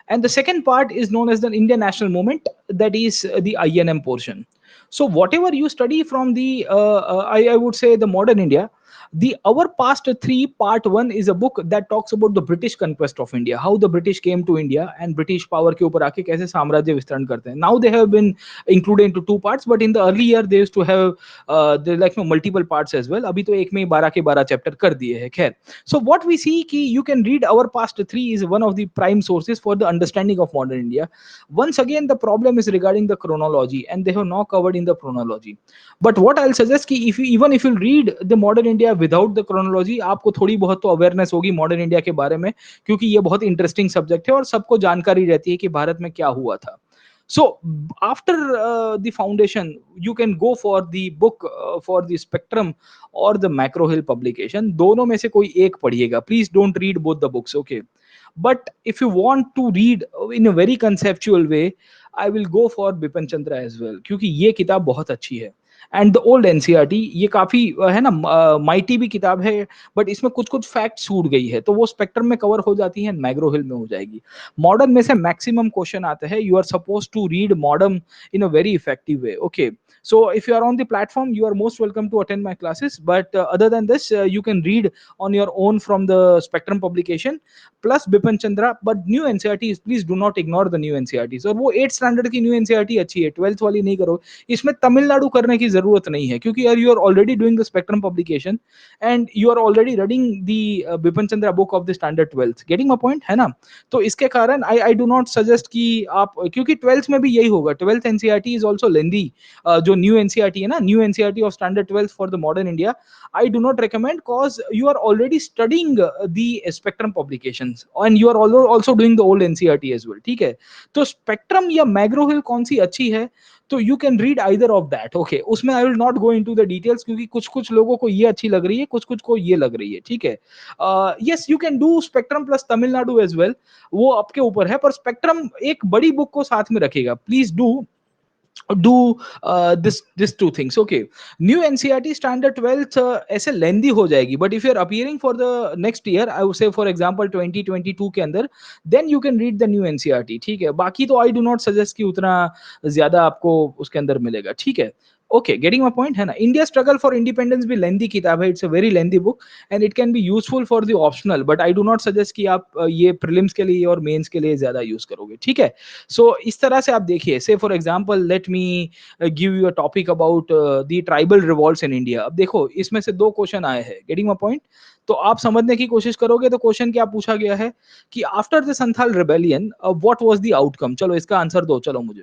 [SPEAKER 1] and the second part is known as the Indian national movement, that is the INM portion. So whatever you study from the I would say the modern India, the our past three part one is a book that talks about the British conquest of India, how the British came to India and British power के ऊपर आके कैसे साम्राज्य विस्तार करते हैं. Now they have been included into two parts, but in the early year they used to have like multiple parts as well. अभी तो एक में ही 12 के 12 चैप्टर कर दिए हैं. खैर, so what we see कि you can read our past three is one of the prime sources for the understanding of modern India. Once again, the problem is regarding the chronology, and they have not covered in the chronology. But what I'll suggest कि if you, even if you read the modern India without the chronology, आपको थोड़ी बहुत तो awareness होगी modern India के बारे में, क्योंकि ये बहुत इंटरेस्टिंग सब्जेक्ट है और सबको जानकारी रहती है कि भारत में क्या हुआ था. So after the foundation, you can go for the book for the Spectrum or the Macro Hill publication. दोनों में से कोई एक पढ़िएगा. Please don't read both the books, okay? But if you want to read in a very conceptual way, I will go for Bipin Chandra as well, क्योंकि ये किताब बहुत अच्छी है. एंड द ओल्ड एनसीईआरटी, ये काफी है ना, माइटी भी किताब है, बट इसमें कुछ कुछ फैक्ट छूट गई है, तो वो स्पेक्ट्रम में कवर हो जाती है, मैग्रो हिल में हो जाएगी. मॉडर्न में से मैक्सिमम क्वेश्चन आते हैं. You are suppose to read modern in a very effective way. Okay, so if you are on the platform, you are most welcome to attend my classes, but other than this, you can read on your own from the Spectrum publication plus Bipin Chandra. But new NCERTs, please do not ignore the new NCERTs. और वो 8th standard की new NCERT अच्छी है, 12th वाली नहीं करो. इसमें तमिलनाडु करने की जरूरत नहीं है, क्योंकि यार you are already doing the Spectrum publication and you are already reading the Bipin Chandra book of the standard 12th. Getting my point, है ना? तो इसके कारण आई डू नॉट सजेस्ट कि आप, क्योंकि 12th में भी यही होगा. 12th एनसीईआरटी इज ऑल्सो लेंदी. जो न्यू एनसीईआरटी है ना, new NCERT of standard 12th for the modern India, I do not recommend because you are already studying the spectrum publications and you are also doing the old NCERT as well. ठीक है, तो spectrum या मैग्रो हिल कौन सी अच्छी है, तो you can read either of that. Okay, उसमें I will not go into the details, क्योंकि कुछ कुछ लोगों को ये अच्छी लग रही है, कुछ कुछ को ये लग रही है. ठीक है, yes, you can do Spectrum plus Tamil Nadu as well, वो आपके ऊपर है, पर स्पेक्ट्रम एक बड़ी बुक को साथ में रखेगा. Please do this two things. Okay, new NCERT standard 12th ऐसे लेंदी हो जाएगी, but if you are appearing for the next year, I would say for example 2022 के अंदर, then you can read the new NCERT. ठीक है, बाकी तो I do not suggest कि उतना ज्यादा आपको उसके अंदर मिलेगा. ठीक है, ओके, गेटिंग माय पॉइंट, है ना? इंडिया स्ट्रगल फॉर इंडिपेंडेंस भी लेंदी किताब है, it's a very lengthy book and it can be useful for the optional, but I do not suggest कि आप ये प्रीलिम्स के लिए और मेंस के लिए ज्यादा यूज करोगे. ठीक है, सो इस तरह से आप देखिए. से for example let me give you a topic about the tribal revolts in India. अब देखो, इसमें से दो क्वेश्चन आए हैं. Getting my point? तो आप समझने की कोशिश करोगे तो क्वेश्चन क्या पूछा गया है कि after the Santhal rebellion what was the outcome. चलो इसका आंसर दो. चलो मुझे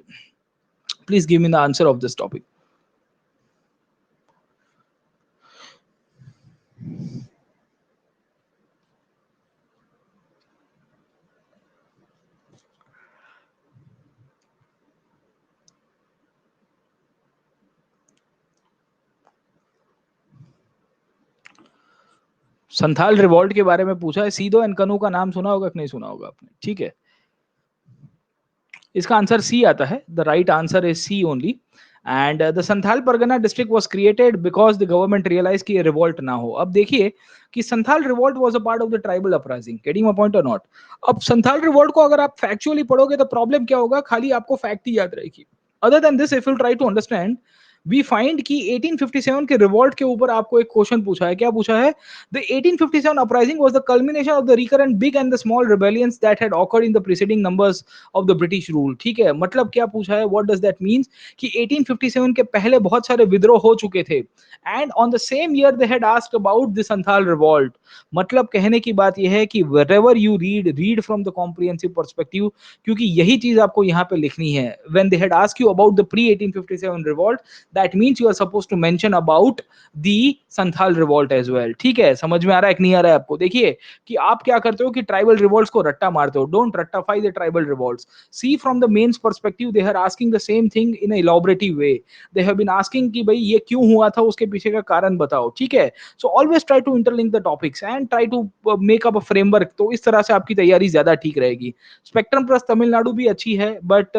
[SPEAKER 1] please give me the answer of this topic. Santhal revolt के बारे में पूछा है, सीधो एंड कनू का नाम सुना होगा कि नहीं सुना होगा आपने, ठीक है। इसका आंसर सी आता है, the right answer is C only. And the Santhal Pargana district was created because the government realize कि ये रिवॉल्ट ना हो। अब देखिए कि Santhal revolt was a part of the tribal uprising, getting my point और नॉट। अब संथाल रिवॉल्ट को अगर आप फैक्चुअली पढ़ोगे तो प्रॉब्लम क्या होगा, खाली आपको फैक्ट ही याद रहेगी। Other than this, if you try to understand, we find कि 1857 के रिवॉल्ट के ऊपर आपको एक क्वेश्चन पूछा है। क्या पूछा है? The 1857 uprising was the culmination of the recurrent big and the small rebellions that had occurred in the preceding numbers of the British rule। ठीक है, मतलब क्या पूछा है, what does that means कि 1857 के पहले बहुत सारे विद्रोह हो चुके थे, and on the same year they had asked about the Santhal revolt। मतलब कहने की बात यह है कि wherever you read from the comprehensive perspective, क्योंकि यही चीज आपको यहाँ पे लिखनी है। when they had asked you about the pre 1857 revolt, that means you are supposed to mention about the Santhal revolt as well. ठीक है, समझ में आ रहा है कि नहीं आ रहा है आपको? देखिए कि आप क्या करते हो कि ट्राइबल रिवॉल्ट्स को रट्टा मारते हो। डोंट रट्टाफाई the tribal revolts, see from the mains perspective, they are asking the same thing in elaborative way. They have been asking कि भाई ये क्यों हुआ था, उसके पीछे का कारण बताओ। ठीक है, so always try to interlink the topics and try to make up a framework. तो इस तरह से आपकी तैयारी ज्यादा ठीक रहेगी। स्पेक्ट्रम प्लस तमिलनाडु भी अच्छी है, बट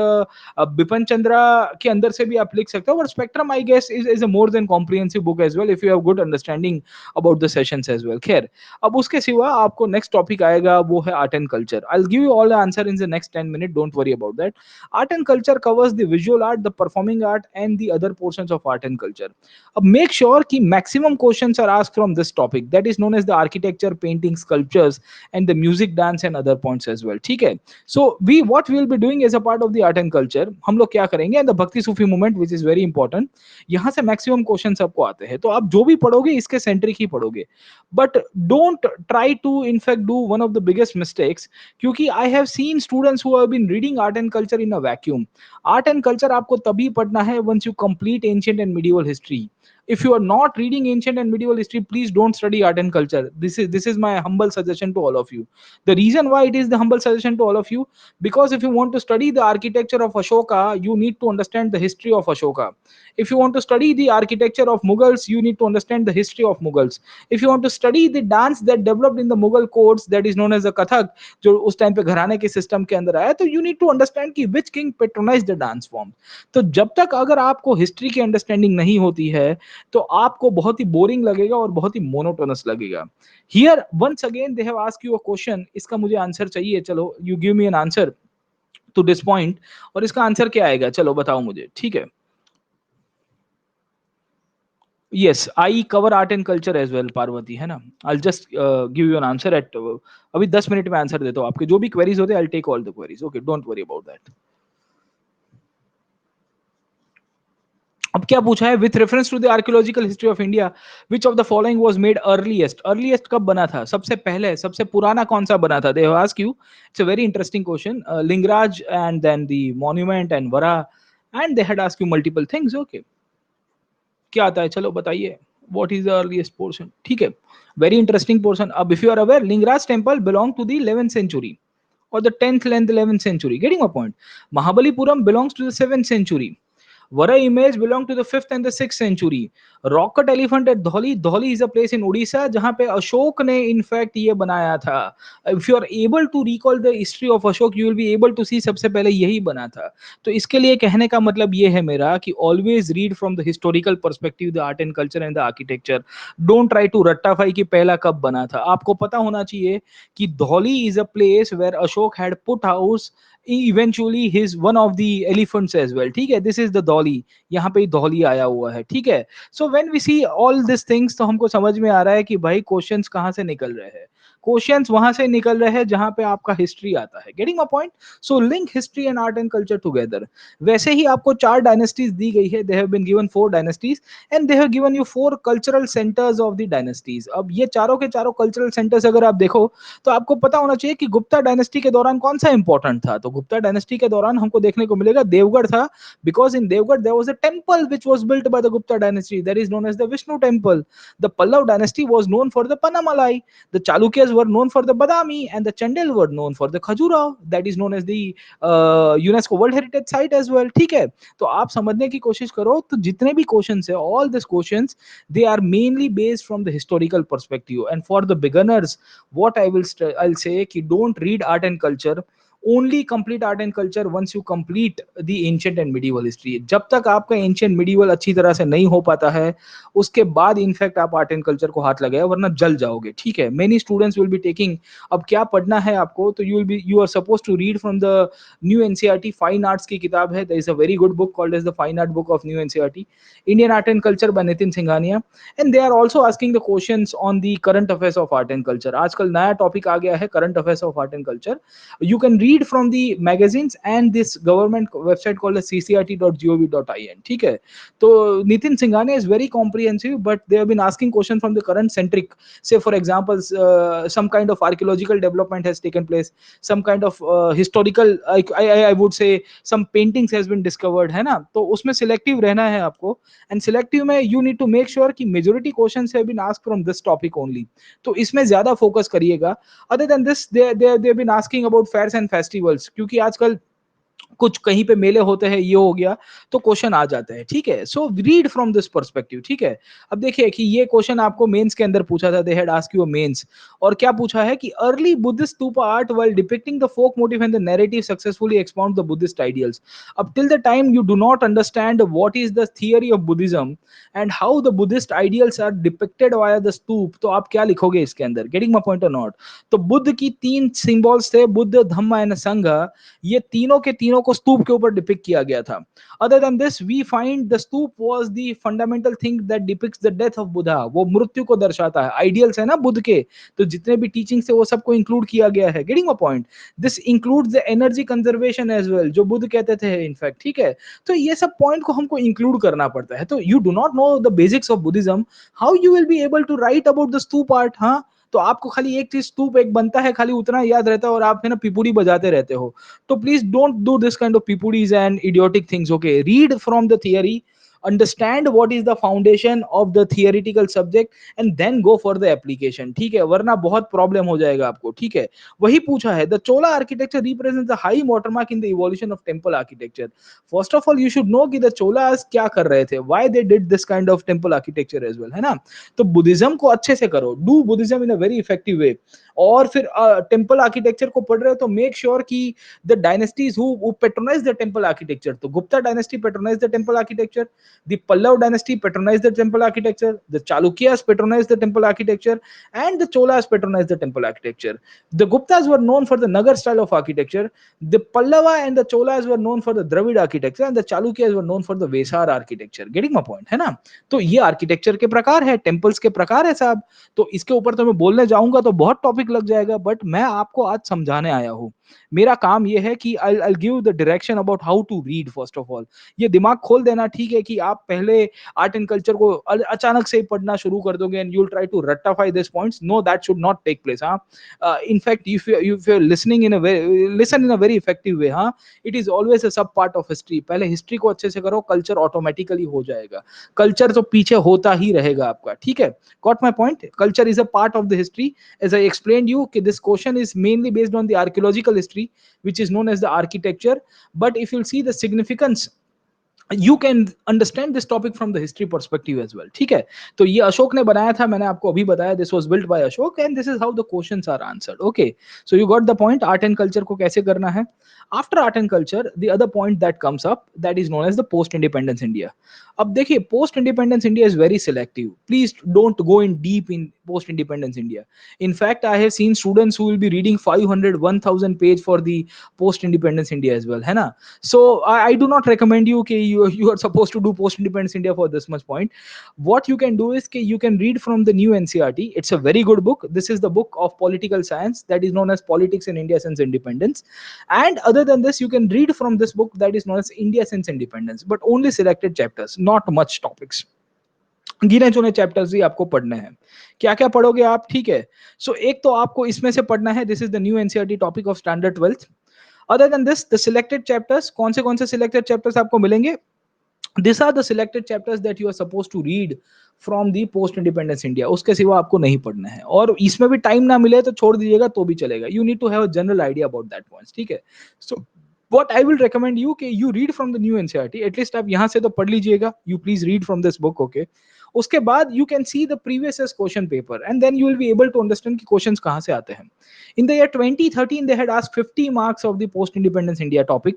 [SPEAKER 1] बिपिन चंद्रा के अंदर से भी आप लिख सकते हो, but spectrum I guess is a more than comprehensive book as well if you have good understanding about the sessions as well. खैर, अब उसके सिवा आपको नेक्स्ट टॉपिक आएगा, वो है art and culture. I will give you all the answer in the next 10 minute, don't worry about that. Art and culture covers the visual art, the performing art and the other portions of art and culture. अब make sure कि maximum questions are asked from this topic, that is known as the architecture, painting, sculptures and the music, dance and other points as well. ठीक है, so we what we will be doing as a part of the art and culture, हम लोग क्या करेंगे, the Bhakti Sufi movement which is very important. यहाँ से maximum question आपको आते हैं, तो आप जो भी पढ़ोगे इसके सेंट्रिक ही पढ़ोगे, but don't try to in fact do one of the biggest mistakes. क्योंकि I have seen students who have been reading art and culture in a vacuum. Art and culture आपको तभी पढ़ना है once you complete ancient and medieval history. If you are not reading ancient and medieval history, please don't study art and culture. This is my humble suggestion to all of you. The reason why it is the humble suggestion to all of you, because if you want to study the architecture of Ashoka, you need to understand the history of Ashoka. If you want to study the architecture of Mughals, you need to understand the history of Mughals. If you want to study the dance that developed in the Mughal courts, that is known as the Kathak, जो उस time पे घराने के system के अंदर आया, तो you need to understand कि which king patronized the dance form। तो जब तक अगर आपको हिस्ट्री की अंडरस्टैंडिंग नहीं होती है, तो आपको बहुत ही बोरिंग लगेगा और बहुत ही मोनोटोनस लगेगा। Here once again they have asked you a question, इसका मुझे आंसर चाहिए। चलो, you give me an answer to this point, और इसका आंसर क्या आएगा, चलो बताओ मुझे। ठीक है, yes, I cover art and culture as well, Parvati, है ना। I just give you an answer at, अभी 10 मिनट में आंसर देता हूँ। आपके जो भी क्वेरीज होते हैं, I take all the queries, okay, don't worry about that. अब क्या पूछा है, with reference to the archaeological history of India, which of the following was made earliest. Earliest कब बना था, सबसे पहले, सबसे पुराना कौन सा बना था? They have asked you, it's a very interesting question. Lingaraj and then the monument and वरा, and they had asked you multiple things. Okay, क्या आता है, चलो बताइए, what is the earliest portion. ठीक है, वेरी इंटरेस्टिंग पोर्शन। अब if you are aware, Lingaraj temple belong to the 11th century or the 10th and 11th century, getting my point? Mahabalipuram belongs to the 7th century. Vara image belong to the 5th and the 6th century. Rock cut elephant at Dholi, Dholi is a place in Odisha जहाँ पे अशोक ने in fact ये बनाया था। If you are able to recall the history of Ashok, you will be able to see सबसे पहले यही बना था। तो इसके लिए कहने का मतलब ये है मेरा कि always read from the historical perspective the art and culture and the architecture. Don't try to रट्टाफाई कि पहला कब बना था। आपको पता होना चाहिए कि Dhauli is a place where Ashok had put house eventually his one of the elephants as well। ठीक है, this is the Dolly, यहाँ पे धौली आया हुआ है। ठीक है, so when we see all these things, तो हमको समझ में आ रहा है कि भाई क्वेश्चंस कहाँ से निकल रहे हैं। क्वेश्चंस वहां से निकल रहे हैं जहां पे आपका हिस्ट्री आता है। Getting my point? So link history and art and culture together. वैसे ही आपको 4 डायनेस्टीज दी गई है, they have been given 4 dynasties and they have given you 4 cultural centres of the dynasties. अब ये चारों के चारों कल्चरल सेंटर्स अगर आप देखो, तो आपको पता होना चाहिए कि गुप्ता डायनेस्टी के दौरान कौन सा इंपॉर्टेंट था। तो गुप्ता डायनेस्टी के दौरान हमको देखने को मिलेगा देवगढ़ था, because in Deogarh forget there was a temple which was built by the Gupta dynasty, that is known as the Vishnu temple. The Pallav dynasty was known for the Panamalai, the Chalukyas were known for the Badami, and the Chandel were known for the Khajuraho, that is known as the UNESCO world heritage site as well. ठीक है, तो आप समझने की कोशिश करो, तो जितने भी क्वेश्चंस है, all this questions they are mainly based from the historical perspective. And for the beginners, what I'll say कि don't read art and culture, only complete art and culture once you complete the ancient and medieval history. जब तक आपका ancient medieval अच्छी तरह से नहीं हो पाता है, उसके बाद इनफैक्ट आप आर्ट एंड कल्चर को हाथ लगाए, वरना जल जाओगे. ठीक है, many students will be taking, अब क्या पढ़ना है आपको, तो you are suppose to read from the new NCERT. Fine arts की किताब है, there is a very good book called as the fine art book of new NCERT, Indian art and culture by Nitin Singhania. And they are also asking the questions on the current affairs of art and culture. आजकल नया topic आ गया है, current affairs of art and culture. You can read from the magazines and this government website called as ccrt.gov.in. ठीक है, तो Nitin Singhania is very comprehensive, but they have been asking question from the current centric. Say for example, some kind of archaeological development has taken place, some kind of historical, I would say some paintings has been discovered, है ना, तो उसमें selective रहना है आपको. And selective में you need to make sure कि majority questions have been asked from this topic only, तो इसमें ज्यादा फोकस करिएगा. Other than this they been asking about fairs and festivals, क्योंकि आजकल कुछ कहीं पे मेले होते हैं, ये हो गया, तो क्वेश्चन आ जाते हैं. ठीक है, so read from this perspective. ठीक है, अब देखिए कि ये क्वेश्चन आपको मेंस के अंदर पूछा था, they had ask you a mains, और क्या पूछा है कि early Buddhist stupa art while depicting the folk motive and the narrative successfully expound the Buddhist ideals. अब till the time you do not understand what is the theory of Buddhism and how the Buddhist ideals are depicted via the stupa, तो आप क्या लिखोगे इसके अंदर? Getting my point और not? तो बुद्ध की तीन सिंबल्स थे, बुद्ध, धम्म एंड संघ, ये तीनों के तीनों को स्तूप के ऊपर डिपिक्ट किया गया था. Other than this we find the stupa was the fundamental thing that depicts the death of Buddha, वो मृत्यु को दर्शाता है. आइडियल्स है ना बुद्ध के, तो जितने भी टीचिंग्स है वो सबको इंक्लूड किया गया है. Getting a point? This includes the energy conservation as well, जो बुद्ध कहते थे इनफैक्ट. ठीक है, तो ये सब पॉइंट को हमको इंक्लूड करना पड़ता है. तो you do not know the basics of Buddhism, how you will be able to write about the stupa art? हाँ, तो आपको खाली एक चीज स्तूप एक बनता है, खाली उतना याद रहता है, और आप है ना पिपुड़ी बजाते रहते हो. तो please don't do this kind of pipudis and idiotic things. Okay, read from the theory, understand what is the foundation of the theoretical subject, and then go for the application. ठीक है, वरना बहुत प्रॉब्लम हो जाएगा आपको. ठीक है, वही पूछा है, the Chola architecture represents the high watermark in the evolution of temple architecture. First of all you should know कि द चोलास क्या कर रहे थे, why they did this kind of temple architecture as well, है ना. तो बुद्धिज्म को अच्छे से करो, do Buddhism in a very effective way. और फिर टेंपल आर्किटेक्चर को पढ़ रहे हो तो मेक श्योर कि the dynasties who patronized the temple architecture. So Gupta dynasty patronized the temple architecture, the Pallav dynasty patronized the temple architecture, the Chalukyas patronized the temple architecture, and the Cholas patronized the temple architecture. The Guptas were known for the Nagar style of architecture, the Pallava and the Cholas were known for the Dravid architecture, and the Chalukyas were known for the Vesar architecture. Getting my point, है ना. तो ये architecture के प्रकार है, temples के प्रकार है साहब. तो इसके ऊपर तो मैं बोलने जाऊंगा तो बहुत टॉपिक लग जाएगा, बट मैं आपको आज समझाने आया हूं. मेरा काम ये है कि I give the direction about how to read. First of all ये दिमाग खोल देना. ठीक है, कि आप पहले आर्ट एंड कल्चर को अचानक से पढ़ना शुरू कर दोगे and you will try to रट्टाफाई this points. No, that should not take place. हाँ, in fact if you are listening in a listen in a very effective way. हाँ, it is always a sub part of history. पहले history को अच्छे से करो, culture automatically हो जाएगा. Culture तो पीछे होता ही रहेगा आपका. ठीक है, got my point? Culture is a part of the history. As I explained you, this question is mainly based on the archaeological history, which is known as the architecture. But if you'll see the significance, you can understand this topic from the history perspective as well. ठीक है, तो ये अशोक ने बनाया था, मैंने आपको अभी बताया, this was built by Ashok, and this is how the questions are answered. Okay, so you got the point. art and culture को कैसे करना है. After art and culture, the other point that comes up, that is known as the post independence India. अब देखिए, post independence India is very selective. Please don't go in deep in post independence India. In fact, I have seen students who will be reading 500 1000 page for the post independence India as well, है ना. So I do not recommend you कि you are supposed to do post independence India for this much point. What you can do is कि you can read from the new NCERT. It's a very good book. This is the book of political science that is known as Politics in India Since Independence. And other than this, you can read from this book that is known as India Since Independence, but only selected chapters, not much topics. गिने चुने chapters ही आपको पढ़ने हैं. क्या क्या पढ़ोगे आप? ठीक है, सो एक तो आपको इसमें से पढ़ना है, this is the new NCERT topic of standard 12th. Other than this, the selected chapters, कौन से सिलेक्टेड चैप्टर्स आपको मिलेंगे? These are the selected chapters that you are supposed to read from the post independence India. उसके सिवा आपको नहीं पढ़ना है, और इसमें भी टाइम ना मिले तो छोड़ दीजिएगा तो भी चलेगा. You need to have a general idea about that points. ठीक है. So what I will recommend you कि you read from the new NCERT. At least आप यहाँ से तो पढ़ लीजिएगा. You please read from this book, okay? उसके बाद you can see the previous year's question paper and then you will be able to understand कि questions कहाँ से आते हैं. In the year 2013 they had asked 50 marks of the post independence India topic,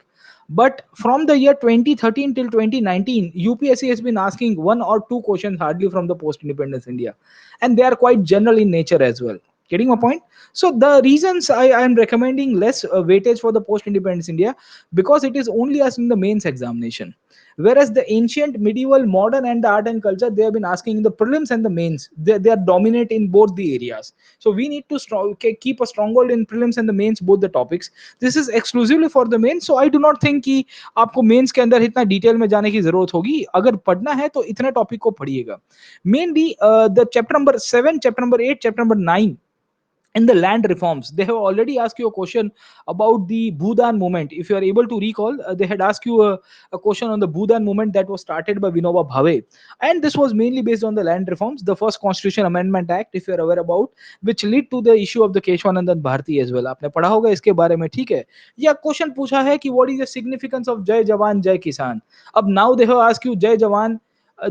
[SPEAKER 1] but from the year 2013 till 2019 UPSC has been asking one or two questions hardly from the post independence India, and they are quite general in nature as well. Getting my point? So the reasons I am recommending less weightage for the post independence India, because it is only asking the mains examination, whereas the ancient, medieval, modern and the art and culture, they have been asking in the prelims and the mains. They are dominant in both the areas, so we need to keep a stronghold in prelims and the mains, both the topics. This is exclusively for the mains, so I do not think कि आपको mains के अंदर इतना detail में जाने की जरूरत होगी. अगर पढ़ना है तो इतने टॉपिक को पढ़िएगा. Mainly the chapter number 7, chapter number 8, chapter number 9, in the land reforms, they have already asked you a question about the Bhudan movement. If you are able to recall, they had asked you a question on the Bhudan movement that was started by Vinoba Bhave, and this was mainly based on the land reforms, the first Constitution Amendment Act, if you are aware about, which lead to the issue of the Keshwanandan Bharti as well. आपने पढ़ा होगा इसके बारे में, ठीक है. या question पूछा है कि what is the significance of जय जवान जय किसान. अब now they have asked you जय जवान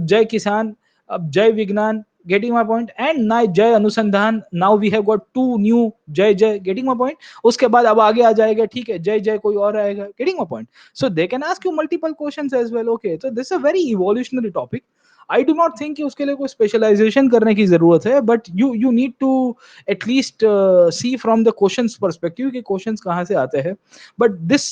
[SPEAKER 1] जय किसान, अब जय विज्ञान. Getting my point? And now जय अनुसंधान. Now we have got two new जय जय. Getting my point? उसके बाद अब आगे आ जाएगा, ठीक है, जय जय कोई और आएगा. Getting my point? So they can ask you multiple questions as well. Okay, so this is a very evolutionary topic. I do not think कि उसके लिए कोई स्पेशलाइजेशन करने की जरूरत है, but you need to at least see from the questions perspective कि questions कहाँ से आते हैं. But this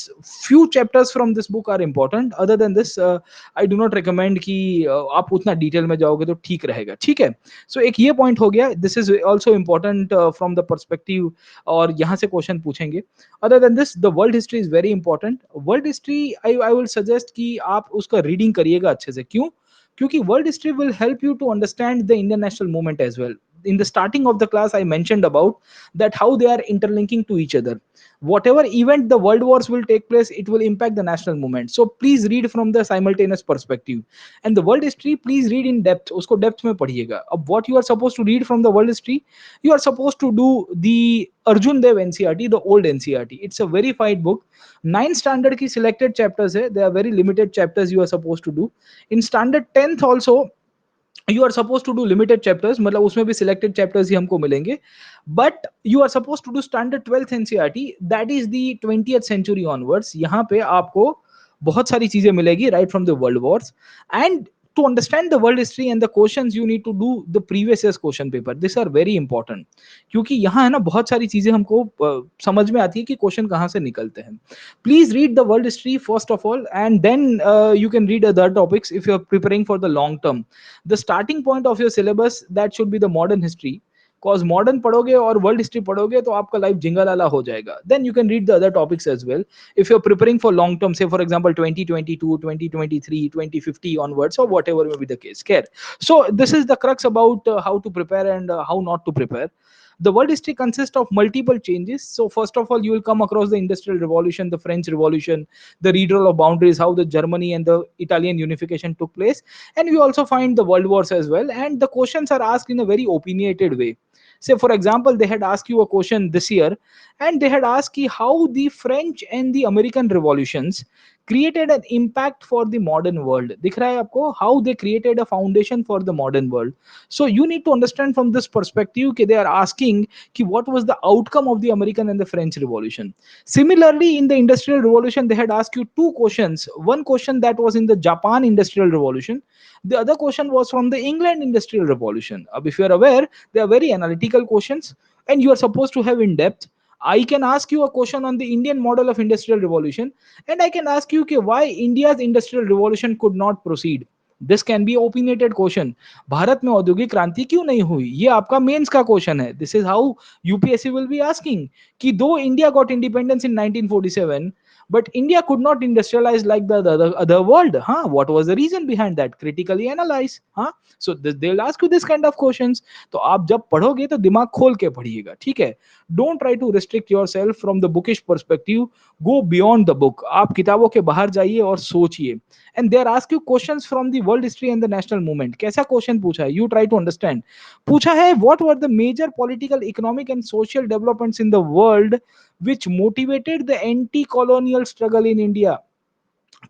[SPEAKER 1] few chapters from this book are important. Other than this I do not recommend कि आप उतना डिटेल में जाओगे तो ठीक रहेगा. ठीक है. सो एक ये पॉइंट हो गया. This is also important from the perspective, और यहाँ से क्वेश्चन पूछेंगे. Other than this the world history is very important. World history I will suggest कि आप उसका रीडिंग करिएगा अच्छे से. क्यों? क्योंकि world history will help you to understand the Indian national movement as well. In the starting of the class I mentioned about that how they are interlinking to each other. Whatever event the world wars will take place, it will impact the national movement. So please read from the simultaneous perspective. And the world history, please read in depth. Usko depth mein padhiyega. Ab what you are supposed to read from the world history, you are supposed to do the Arjun Dev NCERT, the old NCERT. It's a verified book. 9 standard ki selected chapters hai. They are very limited chapters you are supposed to do. In standard 10th also you are supposed to do limited chapters, मतलब उसमें भी selected chapters ही हमको मिलेंगे. But you are supposed to do standard 12th NCERT, that is the 20th century onwards. यहाँ पे आपको बहुत सारी चीजें मिलेगी right from the world wars. And to understand the world history and the questions, you need to do the previous year's question paper. These are very important, क्योंकि यहाँ है ना बहुत सारी चीजें हमको समझ में आती है कि क्वेश्चन कहाँ से निकलते हैं. Please read the world history first of all, and then you can read other topics if you are preparing for the long term. The starting point of your syllabus, that should be the modern history. Cause modern पढ़ोगे और world history पढ़ोगे तो आपका life जिंगालाला हो जाएगा. Then you can read the other topics as well. If you're preparing for long term, say for example 2022, 2023, 2050 onwards, or whatever may be the case. Care. So this is the crux about how to prepare and how not to prepare. The world history consists of multiple changes. So first of all, you will come across the Industrial Revolution, the French Revolution, the redrawal of boundaries, how the Germany and the Italian unification took place, and we also find the world wars as well. And the questions are asked in a very opinionated way. Say for example, they had asked you a question this year, and they had asked you how the French and the American revolutions created an impact for the modern world. दिख रहा है आपको? How they created a foundation for the modern world. So you need to understand from this perspective कि they are asking कि what was the outcome of the American and the French Revolution. Similarly, in the Industrial Revolution, they had asked you two questions. One question that was in the Japan Industrial Revolution. The other question was from the England Industrial Revolution. If you are aware, they are very analytical questions, and you are supposed to have in depth. I can ask you a question on the Indian model of Industrial Revolution, and I can ask you why India's Industrial Revolution could not proceed. This can be opinionated question. Bharat में औद्योगिक क्रांति क्यों नहीं हुई, ये आपका mains का question है. This is how UPSC will be asking कि दो India got independence in 1947,
[SPEAKER 2] but India could not industrialize like the other world. Huh? What was the reason behind that? Critically analyze. Huh? So they'll ask you this kind of questions. तो आप जब पढ़ोगे तो दिमाग खोल के पढ़िएगा, ठीक है? Don't try to restrict yourself from the bookish perspective. Go beyond the book. आप किताबों के बाहर जाइए और सोचिए. And they ask you questions from the world history and the national movement. कैसा क्वेश्चन पूछा है? You try to understand. पूछा है what were the major political, economic and social developments in the world which motivated the anti-colonial struggle in India.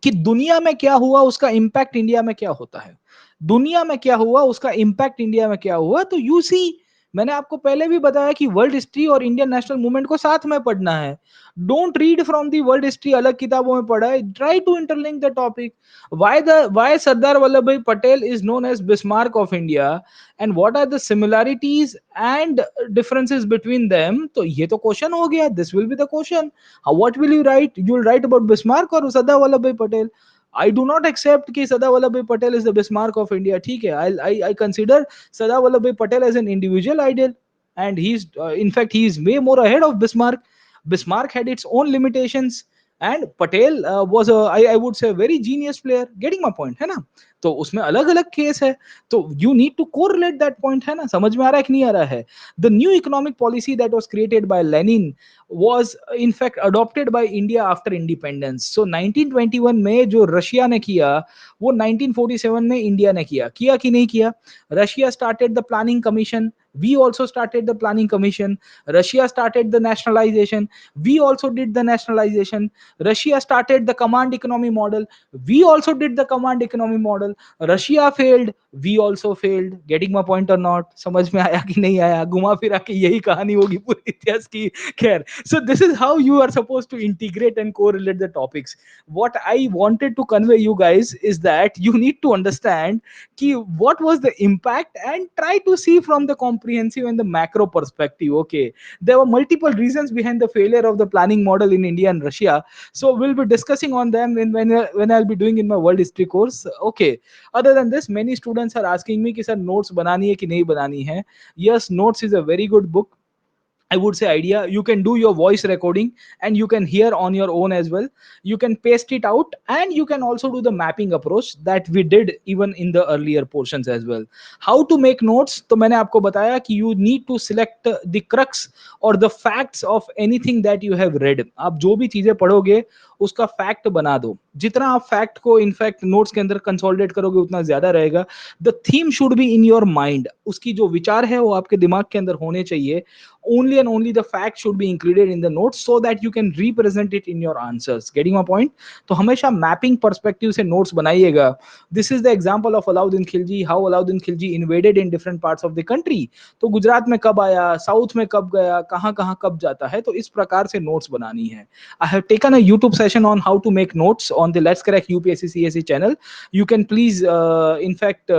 [SPEAKER 2] कि दुनिया में क्या हुआ, उसका इंपैक्ट इंडिया में क्या होता है, दुनिया में क्या हुआ, उसका इंपैक्ट इंडिया में क्या हुआ. तो यू सी, मैंने आपको पहले भी बताया कि वर्ल्ड हिस्ट्री और इंडियन नेशनल मूवमेंट को साथ में पढ़ना है. Don't read from the world history अलग किताबों में पढ़ा है, try to interlink the topic. Why Sardar Vallabh Bhai Patel is known as Bismarck of India and what are the similarities and differences between them. तो ये तो क्वेश्चन हो गया, this will be the question. What will you write? You will write about Bismarck और सरदार Vallabh Bhai Patel. I do not accept कि सरदार Vallabh Bhai Patel is the Bismarck of India. ठीक है, I consider Sardar Vallabh Bhai Patel as an individual ideal, and he's in fact he is way more ahead of Bismarck. Bismarck had its own limitations, and Patel was I would say a very genius player. Getting my point है ना? तो उसमें अलग अलग case है. तो you need to correlate that point, है ना? समझ में आ रहा है कि नहीं आ रहा है? The new economic policy that was created by Lenin was in fact adopted by India after independence. So 1921 में जो रशिया ने किया वो 1947 में इंडिया ने किया कि नहीं किया? Russia started the planning commission. We also started the planning commission. Russia started the nationalization. We also did the nationalization. Russia started the command economy model. We also did the command economy model. Russia failed. We also failed. Getting my point or not? समझ में आया कि नहीं आया? घुमा फिरा के यही कहानी होगी पूरे इतिहास की. खैर, so this is how you are supposed to integrate and correlate the topics. What I wanted to convey you guys is that you need to understand कि what was the impact and try to see from the comprehensive and the macro perspective. Okay, there were multiple reasons behind the failure of the planning model in India and Russia, so we'll be discussing on them when I'll be doing in my world history course. Okay, other than this, many students are asking me कि sir notes बनानी है कि नहीं बनानी है. Yes, notes is a very good book, I would say idea. You can do your voice recording and you can hear on your own as well. You can paste it out and you can also do the mapping approach that we did even in the earlier portions as well. How to make notes? तो मैंने आपको बताया कि you need to select the crux or the facts of anything that you have read. आप जो भी चीजें पढ़ोगे उसका फैक्ट बना दो. जितना आप फैक्ट को इनफैक्ट नोट्स के अंदर कंसोलिडेट करोगे उतना ज्यादा रहेगा. The theme should be in your mind. उसकी जो विचार है वो आपके दिमाग के अंदर होने चाहिए. Only and only the fact should be included in the notes so that you can represent it in your answers. Getting my point? तो हमेशा मैपिंग पर्सपेक्टिव से नोट्स बनाइएगा. This is the example of Alauddin Khilji, how Alauddin Khilji invaded in different parts of the country. तो गुजरात में कब आया, south में कब गया, कहाँ कहाँ कब जाता है, तो इस प्रकार से नोट्स बनानी है. I have taken a YouTube session on how to make notes on the let's crack UPSC CSC channel. You can please in fact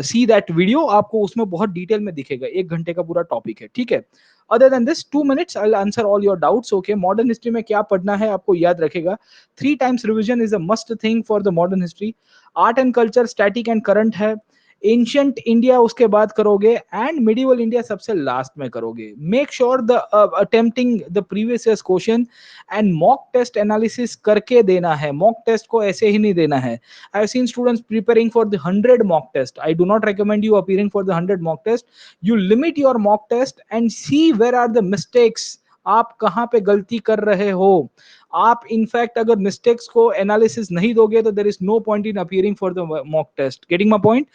[SPEAKER 2] see that video. आपको उसमें बहुत डिटेल में दिखेगा, 1 घंटे का पूरा टॉपिक है, ठीक है. Other than this 2 minutes I will answer all your doubts. Okay, modern history में क्या पढ़ना है आपको याद रखेगा. 3 times revision is a must thing for the modern history. Art and culture static and current है. एंशियंट इंडिया उसके बाद करोगे एंड मिडिवल इंडिया सबसे लास्ट में करोगे. Make sure the attempting the previous years question and mock test analysis करके देना है. मॉक टेस्ट को ऐसे ही नहीं देना है. I have seen students preparing for the 100 mock test. I do not recommend you appearing for the 100 mock test. You limit your mock test and see where are the mistakes. आप कहां पे गलती कर रहे हो. आप इनफैक्ट अगर mistakes को एनालिसिस नहीं दोगे तो there is no point in appearing for the mock test. Getting my point?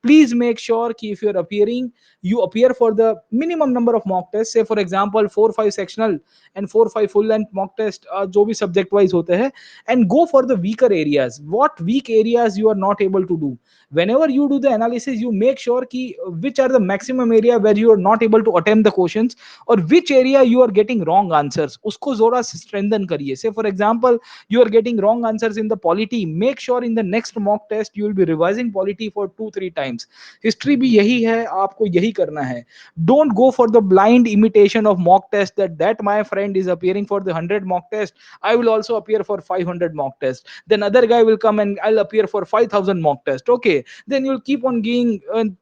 [SPEAKER 2] Please make sure कि if you are appearing, you appear for the minimum number of mock tests. Say for example 4-5 sectional and 4-5 full length mock test, जो भी subject wise होते हैं, and go for the weaker areas. What weak areas you are not able to do. Whenever you do the analysis, you make sure कि which are the maximum area where you are not able to attempt the questions or which area you are getting wrong answers. उसको जोड़ा strengthen करिए. Say for example you are getting wrong answers in the polity. Make sure in the next mock test you will be revising polity for 2-3 times. Exams. History भी यही है, आपको यही करना है। Don't go for the blind imitation of mock test, that my friend is appearing for the 100 mock test, I will also appear for 500 mock tests. Then other guy will come and I'll appear for 5,000 mock tests. Okay, then you'll keep on getting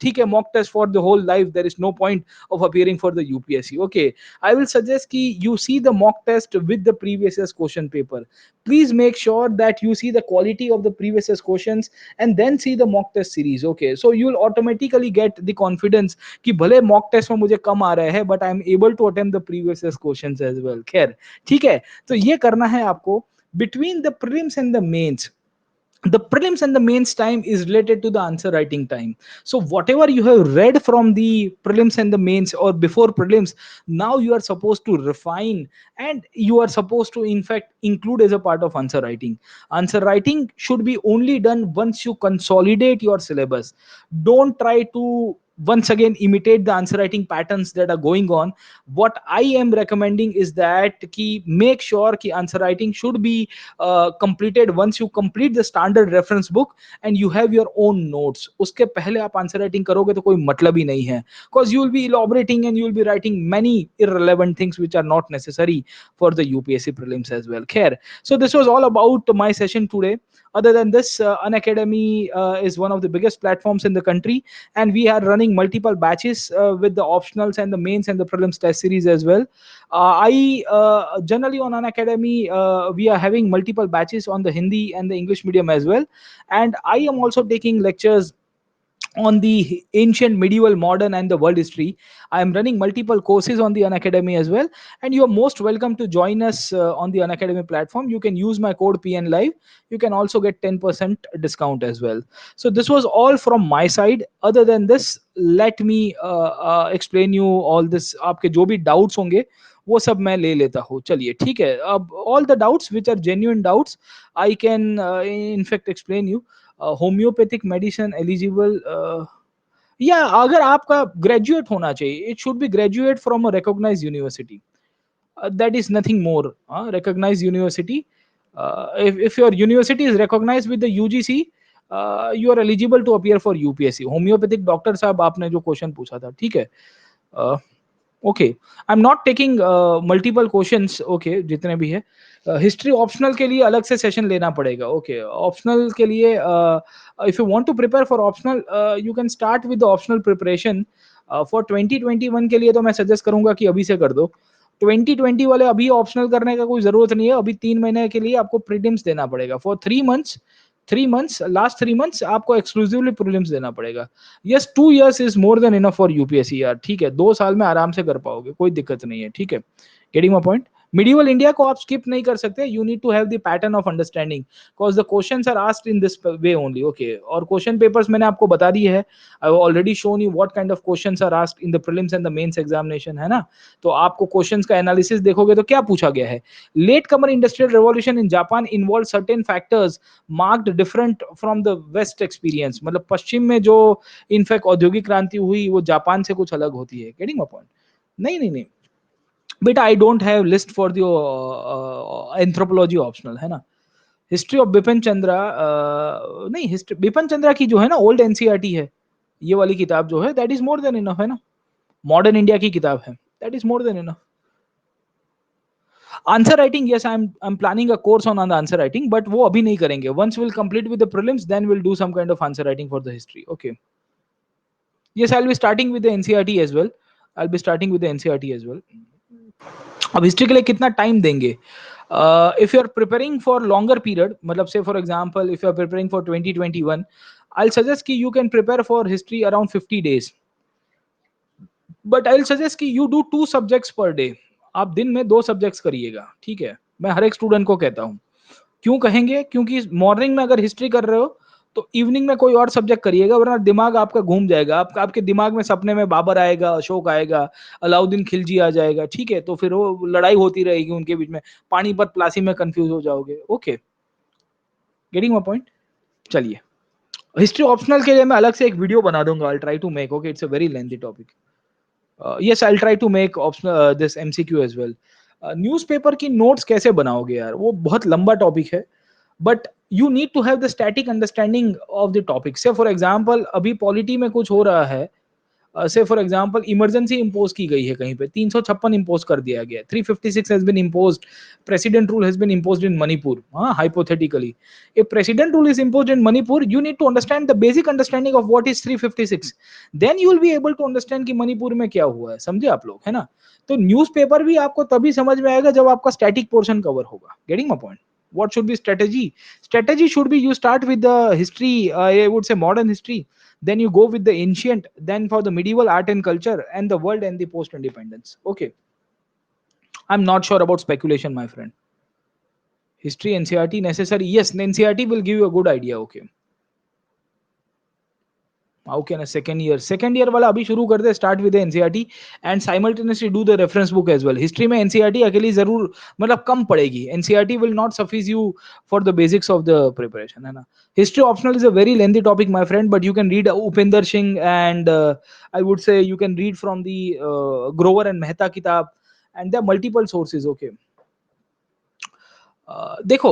[SPEAKER 2] ठीक है mock test for the whole life. There is no point of appearing for the UPSC. Okay, I will suggest कि you see the mock test with the previous year's question paper. Please make sure that you see the quality of the previous year's questions and then see the mock test series. Okay, so you'll automatically get the confidence कि भले mock test में मुझे कम आ रहा है but I'm able to attempt the previous year's questions as well. खैर ठीक है, तो ये करना है आपको। between the prelims and the mains, the prelims and the mains time is related to the answer writing time. So whatever you have read from the prelims and the mains or before prelims, now you are supposed to refine and you are supposed to in fact include as a part of answer writing. Answer writing should be only done once you consolidate your syllabus. Don't try to once again imitate the answer writing patterns that are going on. What I am recommending is that ki make sure ki answer writing should be completed once you complete the standard reference book and you have your own notes. उसके पहले आप answer writing करोगे तो कोई मतलब ही नहीं है, because you will be elaborating and you will be writing many irrelevant things which are not necessary for the UPSC prelims as well. Khair, so this was all about my session today. Other than this, Unacademy is one of the biggest platforms in the country, and we are running multiple batches with the optionals and the mains and the prelims test series as well. I generally on Unacademy we are having multiple batches on the Hindi and the English medium as well, and I am also taking lectures on the ancient, medieval, modern, and the world history. I am running multiple courses on the Unacademy as well, and you are most welcome to join us on the Unacademy platform. You can use my code PN Live. You can also get 10% discount as well. So this was all from my side. Other than this, let me explain you all this. आपके जो भी doubts होंगे वो सब मैं ले लेता हूँ। चलिए ठीक है, अब all the doubts which are genuine doubts I can in fact explain you. Homeopathic medicine eligible, या अगर आपका ग्रेजुएट होना चाहिए, it should be graduate from a recognised university, that is nothing more. Recognized university, if your university is recognized with the UGC, you are eligible to appear for UPSC. Homeopathic doctor साहब आपने जो question पूछा था, ठीक है, okay, I am not taking multiple questions, okay, जितने भी है। हिस्ट्री ऑप्शनल के लिए अलग से सेशन लेना पड़ेगा। ओके, ऑप्शनल के लिए if you want to prepare for optional, you can start with the optional preparation for 2021 के लिए। तो मैं सजेस्ट करूंगा कि अभी से कर दो। 2020 वाले अभी ऑप्शनल करने का कोई जरूरत नहीं है, अभी 3 महीने के लिए आपको प्रीलिम्स देना पड़ेगा for 3 months. 3 months, last 3 months आपको एक्सक्लूसिवली प्रीलिम्स देना पड़ेगा। Yes, 2 years is more than enough for UPSC यार, ठीक है, 2 साल में आराम से कर पाओगे, कोई दिक्कत नहीं है, ठीक है। Getting my point. Medieval India को आप स्किप नहीं कर सकते, you need to have the pattern of understanding, because the questions are asked in this way only. Okay, और क्वेश्चन पेपर्स मैंने आपको बता दिए है, I have already shown you what kind of questions are asked in the prelims and the mains examination, है ना। तो आपको क्वेश्चंस का एनालिसिस देखोगे तो क्या पूछा गया है। Latecomer industrial revolution in Japan involve certain factors marked different from the west experience, मतलब पश्चिम में जो इनफैक्ट औद्योगिक क्रांति हुई वो जापान से कुछ अलग होती है। Getting my point. नहीं नहीं नहीं बेटा, I don't have list for the anthropology optional, है ना। हिस्ट्री ऑफ बिपिन चंद्रा, नहीं, हिस्ट्री बिपिन चंद्रा की जो है ना ओल्ड एनसीईआरटी है, ये वाली किताब जो है, that is more than enough, है ना। मॉडर्न इंडिया की किताब है, that is more than enough. Answer writing, yes, I am planning a course on answer writing, but वो अभी नहीं करेंगे। Once will complete with the prelims, then will do some kind of answer writing for the history. Okay, yes, I'll be starting with the NCERT as well. I'll be starting with the NCERT as well. अब history के लिए कितना time देंगे? If you are preparing for longer period, मतलब से for example if you are preparing for 2021, I suggest कि you can prepare for history around 50 days, but I suggest कि you do 2 subjects per day. आप दिन में 2 subjects करिएगा, ठीक है। मैं हर एक स्टूडेंट को कहता हूँ। क्यों कहेंगे? क्योंकि मॉर्निंग में अगर हिस्ट्री कर रहे हो तो इवनिंग में कोई और सब्जेक्ट करिएगा, वरना दिमाग आपका घूम जाएगा। आपके दिमाग में सपने में बाबर आएगा, अशोक आएगा, अलाउद्दीन खिलजी आ जाएगा, ठीक है। तो फिर वो लड़ाई होती रहेगी उनके बीच में, पानीपत प्लासी में कंफ्यूज हो जाओगे। Okay, getting my point. चलिए, हिस्ट्री ऑप्शनल के लिए मैं अलग से एक वीडियो बना दूंगा। I try to make, okay, it's a very lengthy topic. Yes, I try to make optional this MCQ as well. Newspaper की नोट्स कैसे बनाओगे यार, वो बहुत लंबा टॉपिक है, but you need to have the static understanding of the topic. Say for example, अभी पॉलिटी में कुछ हो रहा है, से फॉर एग्जांपल इमरजेंसी इंपोज की गई है कहीं पे, 356 इंपोज कर दिया गया, 356 has been imposed, president rule has been imposed in Manipur, hypothetically, if president rule is imposed in Manipur, you need to understand the basic understanding of what is 356, then you will be able to understand कि मणिपुर में क्या हुआ है, समझे आप लोग, है ना? तो न्यूज़पेपर भी आपको तभी समझ में आएगा जब आपका स्टैटिक पोर्शन कवर होगा. Getting my point? What should be strategy? Strategy should be, you start with the history, I would say modern history, then you go with the ancient, then for the medieval art and culture, and the world and the post independence. Okay, I'm not sure about speculation, my friend. History NCRT necessary? Yes, NCRT will give you a good idea. Okay, how can a second year वाला अभी शुरू कर दे, start with the NCRT and simultaneously do the reference book as well. History में NCRT अकेली जरूर मतलब कम पड़ेगी, NCRT will not suffice you for the basics of the preparation, है ना? History optional is a very lengthy topic, my friend, but you can read Upinder Singh, and I would say you can read from the Grover and Mehta kitab, and there are multiple sources. Okay, देखो,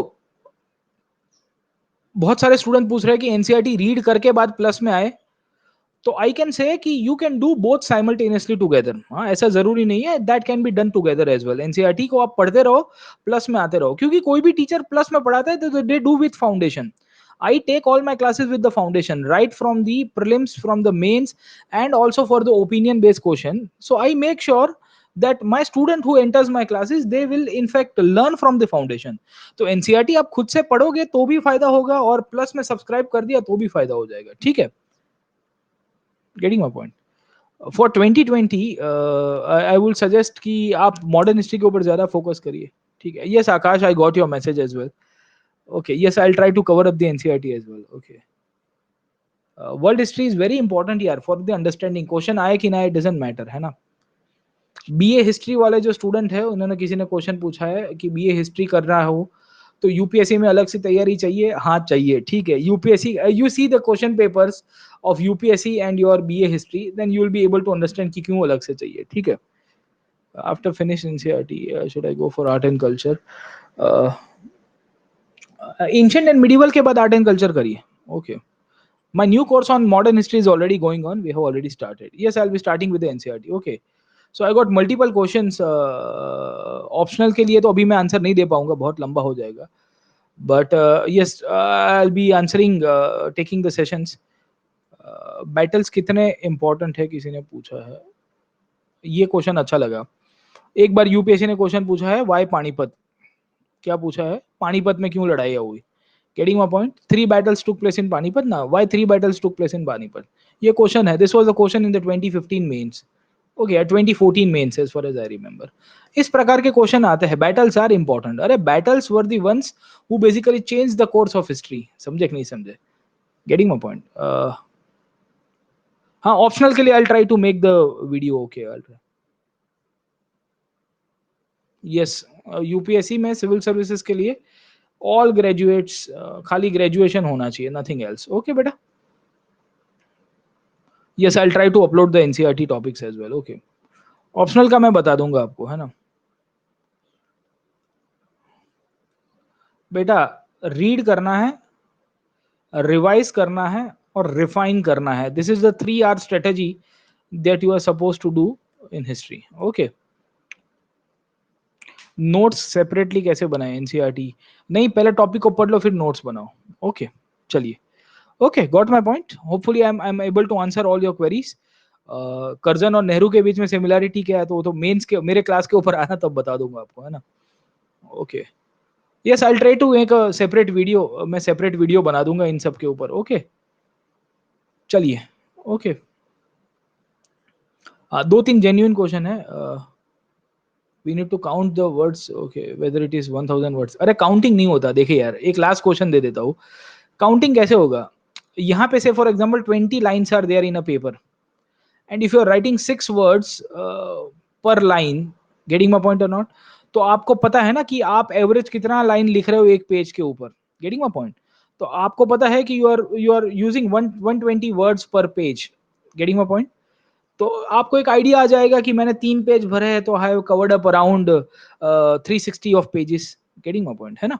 [SPEAKER 2] बहुत सारे student पूछ रहे हैं कि NCERT read करके बाद plus में आए, तो आई कैन से कि you can do both simultaneously together. हाँ, ऐसा जरूरी नहीं है, that can be done together as well. NCERT को आप पढ़ते रहो, प्लस में आते रहो, क्योंकि कोई भी टीचर प्लस में पढ़ाता है तो they do with foundation. I take all my classes with the foundation, right from the prelims, from the mains, and also for the opinion based question. So I make sure that my student who enters my classes, they will in fact learn from the foundation. तो NCERT आप खुद से पढ़ोगे तो भी फायदा होगा, और प्लस में सब्सक्राइब कर दिया तो भी फायदा हो जाएगा. ठीक है, getting my point? For 2020 I will suggest कि आप मॉडर्न हिस्ट्री के ऊपर ज्यादा फोकस करिए. ठीक है, yes Akash, I got your message as well. Okay, yes, I will try to cover up the NCERT as well. Okay, world history is very important यार for the understanding. Question आए कि ना आए डजंट मैटर, है ना? BA history वाले जो student है, उन्होंने किसी ने क्वेश्चन पूछा है कि बीए हिस्ट्री कर रहा हो तो यूपीएससी में अलग से तैयारी चाहिए? हाँ चाहिए. ठीक है, UPSC, you see the question papers of UPSC and your BA history, then you will be able to understand कि क्यों अलग से चाहिए. ठीक है, after finish NCERT should I go for art and culture? Ancient and medieval के बाद art and culture करिए. Okay, my new course on modern history is already going on, we have already started. Yes, I'll be starting with the NCERT. Okay, so I got multiple questions. Optional के लिए तो अभी मैं answer नहीं दे पाऊंगा, बहुत लंबा हो जाएगा, but yes I will be answering, taking the sessions. Battles कितने इंपॉर्टेंट है, किसी ने पूछा है. ये क्वेश्चन अच्छा लगा. एक बार यूपीएससी ने क्वेश्चन पूछा है, वाई पानीपत. क्या पूछा है? पानीपत में क्यों लड़ाई हुई? Getting my point? 3 battles took place in Panipat. Now, why 3 battles took place in Panipat? ये क्वेश्चन है. This was a question in the 2015 mains. Okay, 2014 mains as far as I remember. इस प्रकार के क्वेश्चन आते हैं. Battles are important. अरे battles were the ones who basically changed the course of history. समझे कि नहीं समझे? Getting my point? हाँ, ऑप्शनल के लिए I'll try to make the video. Okay, I'll try. Yes, UPSC में सिविल सर्विसेज के लिए ऑल ग्रेजुएट्स, खाली ग्रेजुएशन होना चाहिए, नथिंग एल्स. ओके बेटा, yes I will try to upload the NCERT topics as well. Okay, optional का मैं बता दूंगा आपको, है ना बेटा? रीड करना है, रिवाइज करना है, और रिफाइन करना है. This is the 3R strategy that you are suppose to do in history. Okay, notes separately कैसे बनाए एनसीईआरटी? नहीं, पहले टॉपिक को पढ़ लो फिर नोट्स बनाओ. ओके, चलिए. Okay, got my point. Hopefully I am able to answer all your queries. Curzon और नेहरू के बीच में सिमिलैरिटी क्या है, तो वो तो मेंस के मेरे क्लास के ऊपर आना तब बता दूंगा आपको, है ना? Okay, yes I will try to एक सेपरेट वीडियो, मैं सेपरेट वीडियो बना दूंगा इन सब के ऊपर. ओके, चलिए. ओके, 2-3 जेन्युइन क्वेश्चन है. We need to count the words. Okay, whether it is 1000 words. अरे काउंटिंग नहीं होता. देखिए यार, एक लास्ट क्वेश्चन दे देता हूँ. काउंटिंग कैसे होगा? यहाँ पे से for example 20 lines are there in a paper, and if you are writing 6 words per line, getting my point or not? तो आपको पता है ना कि आप एवरेज कितना लाइन लिख रहे हो एक पेज के ऊपर. Getting my point? तो आपको पता है कि यू आर यूजिंग 120 वर्ड्स पर पेज. Getting my point? तो आपको एक आइडिया आ जाएगा कि मैंने 3 पेज भरे हैं तो I have covered up around 360 of pages. Getting my point, है ना?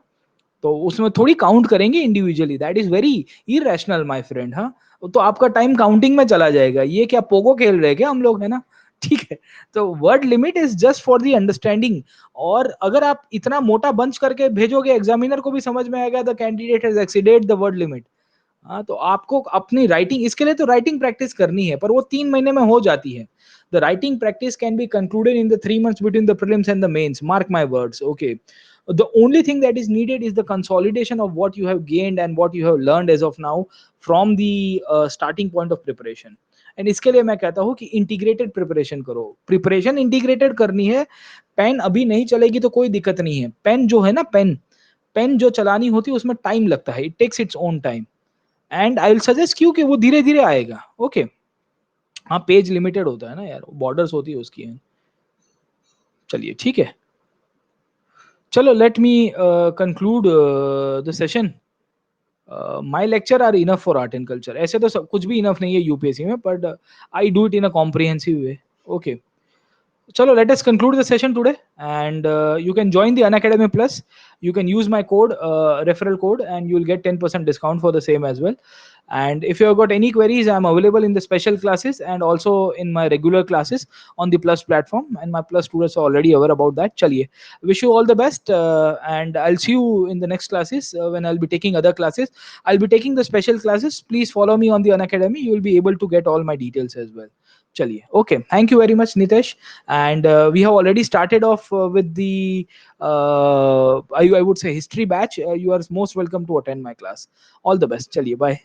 [SPEAKER 2] तो उसमें थोड़ी काउंट करेंगे individually, that is very irrational my friend. हाँ, तो आपका टाइम काउंटिंग में चला जाएगा, ये क्या पोगो खेल रहे हैं क्या हम लोग, है ना? ठीक है, तो word limit is just for the understanding. और अगर आप इतना मोटा बंच करके भेजोगे, एग्जामिनर को भी समझ में आएगा the candidate has exceeded the word limit. हाँ, तो आपको अपनी राइटिंग, इसके लिए तो राइटिंग प्रैक्टिस करनी है, पर वो 3 महीने में हो जाती है। The writing practice can be concluded in the 3 months between the prelims and the mains, mark my words, okay. The only thing that is needed is the consolidation of what you have gained and what you have learned as of now from the starting point of preparation. And इसके लिए मैं कहता हूँ कि integrated preparation करो, preparation integrated करनी है। Pen अभी नहीं चलेगी तो कोई दिक्कत नहीं है, पेन जो है ना, पेन पेन जो चलानी होती है उसमें टाइम लगता है, it takes its own time, and I will suggest क्यों कि वो धीरे धीरे आएगा, ओके। हाँ, पेज लिमिटेड होता है ना यार, बॉर्डर्स होती है उसकी। चलिए ठीक है, चलो let me conclude the session. My lecture are enough for art and culture, ऐसे तो सब कुछ भी इनफ नहीं है यूपीएससी में, but I do it in a comprehensive way, okay. Chalo, let us conclude the session today, and you can join the Unacademy Plus. You can use my code, referral code, and you will get 10% discount for the same as well. And if you have got any queries, I'm available in the special classes and also in my regular classes on the Plus platform. And my Plus students are already aware about that. Chaliye, wish you all the best, and I'll see you in the next classes when I'll be taking other classes. I'll be taking the special classes. Please follow me on the Unacademy. You will be able to get all my details as well. Chaliye, okay. Thank you very much, Nitesh. And we have already started off with the I would say history batch. You are most welcome to attend my class. All the best. Chaliye, bye.